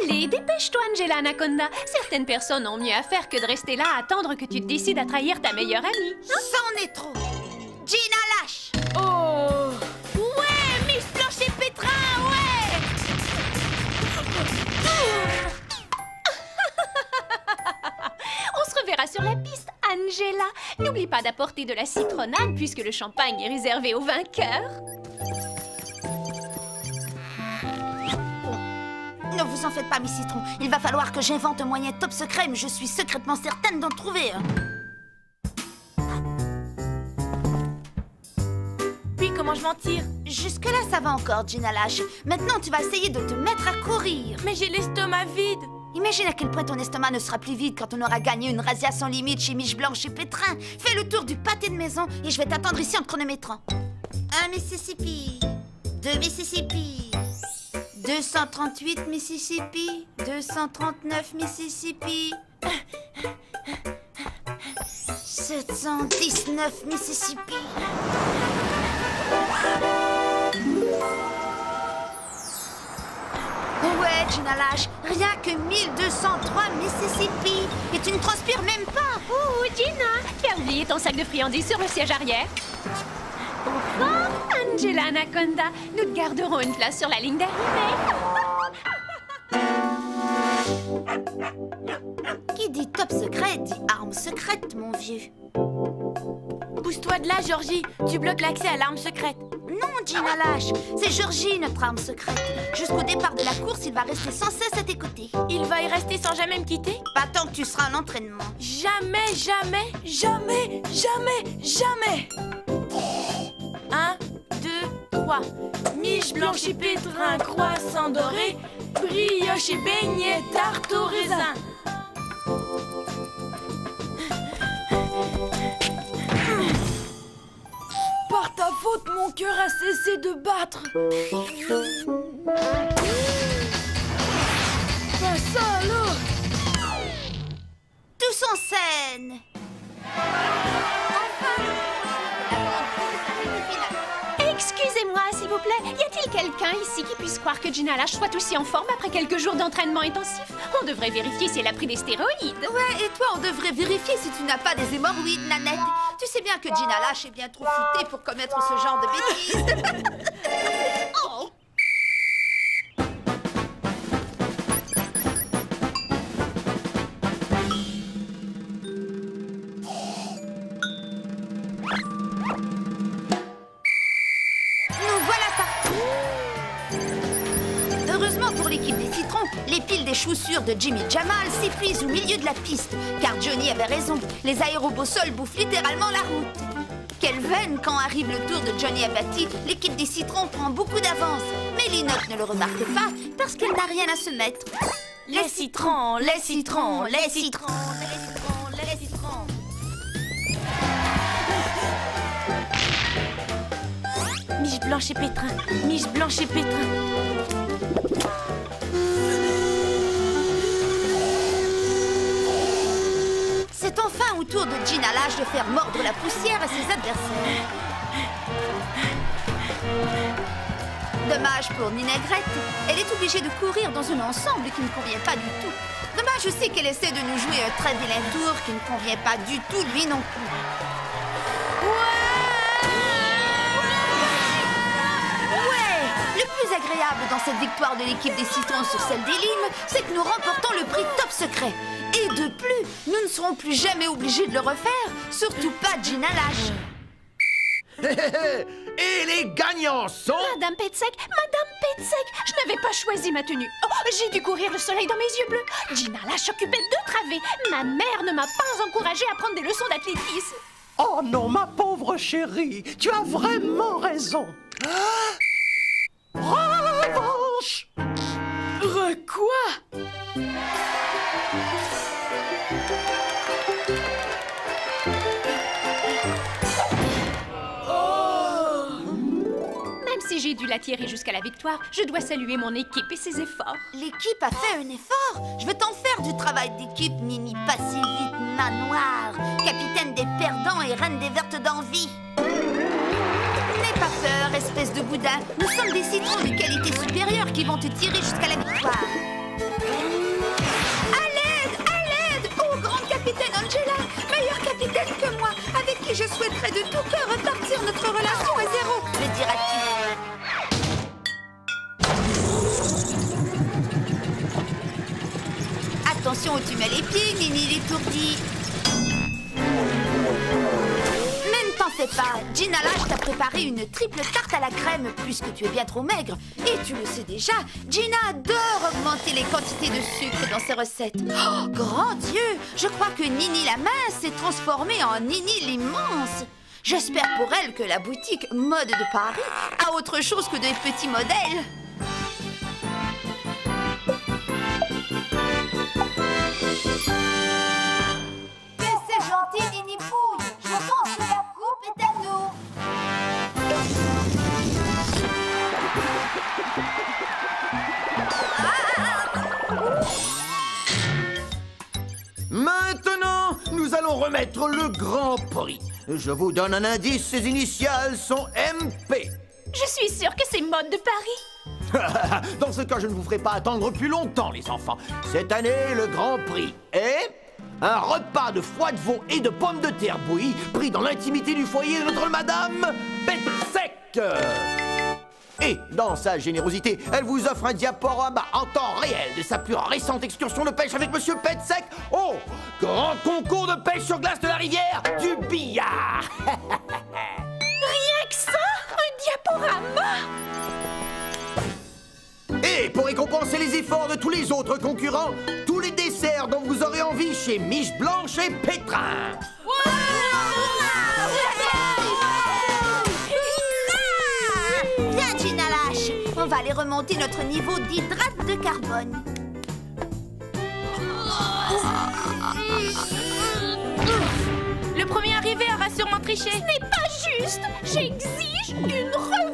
Allez, dépêche-toi, Angela Anaconda. Certaines personnes ont mieux à faire que de rester là à attendre que tu te décides à trahir ta meilleure amie. C'en est trop. Gina Lash. Oh! Ouais, Miche Blanche et Pétrin, ouais! On se reverra sur la piste, Angela. N'oublie pas d'apporter de la citronnade puisque le champagne est réservé aux vainqueurs. Ne vous en faites pas, mes citrons. Il va falloir que j'invente un moyen top secret, mais je suis secrètement certaine d'en trouver un. Puis comment je m'en tire? Jusque-là, ça va encore, Gina Lash. Maintenant, tu vas essayer de te mettre à courir. Mais j'ai l'estomac vide. Imagine à quel point ton estomac ne sera plus vide quand on aura gagné une razzia sans limite chez Miche Blanche et Pétrin. Fais le tour du pâté de maison et je vais t'attendre ici en te chronométrant. 1 Mississippi, 2 Mississippi, 238 Mississippi, 239 Mississippi, 719 Mississippi. Ouais, Gina Lash, rien que 1203 Mississippi. Et tu ne transpires même pas. Ouh, Gina, tu as oublié ton sac de friandises sur le siège arrière. Pourquoi, Angela Anaconda, nous te garderons une place sur la ligne d'arrivée. Qui dit top secret dit arme secrète, mon vieux. Pousse-toi de là, Georgie. Tu bloques l'accès à l'arme secrète. Non, Gina Lash, c'est Georgie, notre arme secrète. Jusqu'au départ de la course, il va rester sans cesse à tes côtés. Il va y rester sans jamais me quitter? Pas tant que tu seras en entraînement. Jamais, jamais, jamais, jamais, jamais. 1, 2, 3. Miche blanche et pétrin, croissant doré, brioche et beignet, tarte au raisin. Par ta faute, mon cœur a cessé de battre. Pas ça alors. Tous en scène. Excusez-moi, s'il vous plaît, y a-t-il quelqu'un ici qui puisse croire que Gina Lash soit aussi en forme après quelques jours d'entraînement intensif? On devrait vérifier si elle a pris des stéroïdes. Ouais, et toi, on devrait vérifier si tu n'as pas des hémorroïdes, Nanette. Tu sais bien que Gina Lash est bien trop foutée pour commettre ce genre de bêtises. Oh. Les piles des chaussures de Jimmy Jamal s'épuisent au milieu de la piste, car Johnny avait raison, les aérobosols bouffent littéralement la route. Quelle veine quand arrive le tour de Johnny abattu, l'équipe des citrons prend beaucoup d'avance, mais Linotte ne le remarque pas parce qu'elle n'a rien à se mettre. Les citrons, les citrons, les citrons, les citrons, les citrons. Miche blanche et pétrin, miche blanche et pétrin. C'est enfin au tour de Gina Lash de faire mordre la poussière à ses adversaires. Dommage pour Ninaigrette. Elle est obligée de courir dans un ensemble qui ne convient pas du tout. Dommage aussi qu'elle essaie de nous jouer un très vilain tour qui ne convient pas du tout lui non plus. Ouais! Le plus agréable dans cette victoire de l'équipe des citrons sur celle des limes, c'est que nous remportons le prix top secret. Et de plus, nous ne serons plus jamais obligés de le refaire, surtout pas Gina Lash. Et les gagnants sont... Madame Petsec, je n'avais pas choisi ma tenue. Oh, j'ai dû courir le soleil dans mes yeux bleus. Gina Lash s'occupait de travées. Ma mère ne m'a pas encouragée à prendre des leçons d'athlétisme. Oh non, ma pauvre chérie, tu as vraiment raison. Revanche! Quoi? Même si j'ai dû la tirer jusqu'à la victoire, je dois saluer mon équipe et ses efforts. L'équipe a fait un effort. Je veux t'en faire du travail d'équipe, Nini Passivite Manoir, capitaine des perdants et reine des vertes d'envie. N'aie pas peur, espèce de boudin. Nous sommes des citrons de qualité supérieure qui vont te tirer jusqu'à la victoire. À l'aide, oh grande capitaine Angela, meilleure capitaine que moi, avec qui je souhaiterais de tout cœur repartir notre relation à zéro, me diras-tu. Attention où tu mets les pieds, Nini l'étourdie. Mais ne t'en fais pas, Gina Lash t'a préparé une triple tarte à la crème puisque tu es bien trop maigre. Et tu le sais déjà, Gina adore augmenter les quantités de sucre dans ses recettes. Oh, grand Dieu, je crois que Nini la mince s'est transformée en Nini l'immense. J'espère pour elle que la boutique Mode de Paris à autre chose que des petits modèles. Mais c'est gentil, Nini Pouille. Je pense que la coupe est à nous. Maintenant, nous allons remettre le grand prix. Je vous donne un indice, ses initiales sont MP. Je suis sûre que c'est Mode de Paris. Dans ce cas, je ne vous ferai pas attendre plus longtemps, les enfants. Cette année, le grand prix est un repas de foie de veau et de pommes de terre bouillies pris dans l'intimité du foyer de notre Madame Petsec. Et, dans sa générosité, elle vous offre un diaporama en temps réel de sa plus récente excursion de pêche avec Monsieur Petsec au grand concours de pêche sur glace de la rivière du Billard. Rien que ça, un diaporama. Et pour récompenser les efforts de tous les autres concurrents, tous les desserts dont vous aurez envie chez Miche Blanche et Pétrin. Viens, Gina Lache. On va aller remonter notre niveau d'hydrate de carbone. Le premier arrivé aura sûrement triché. Ce n'est pas juste. J'exige une revanche.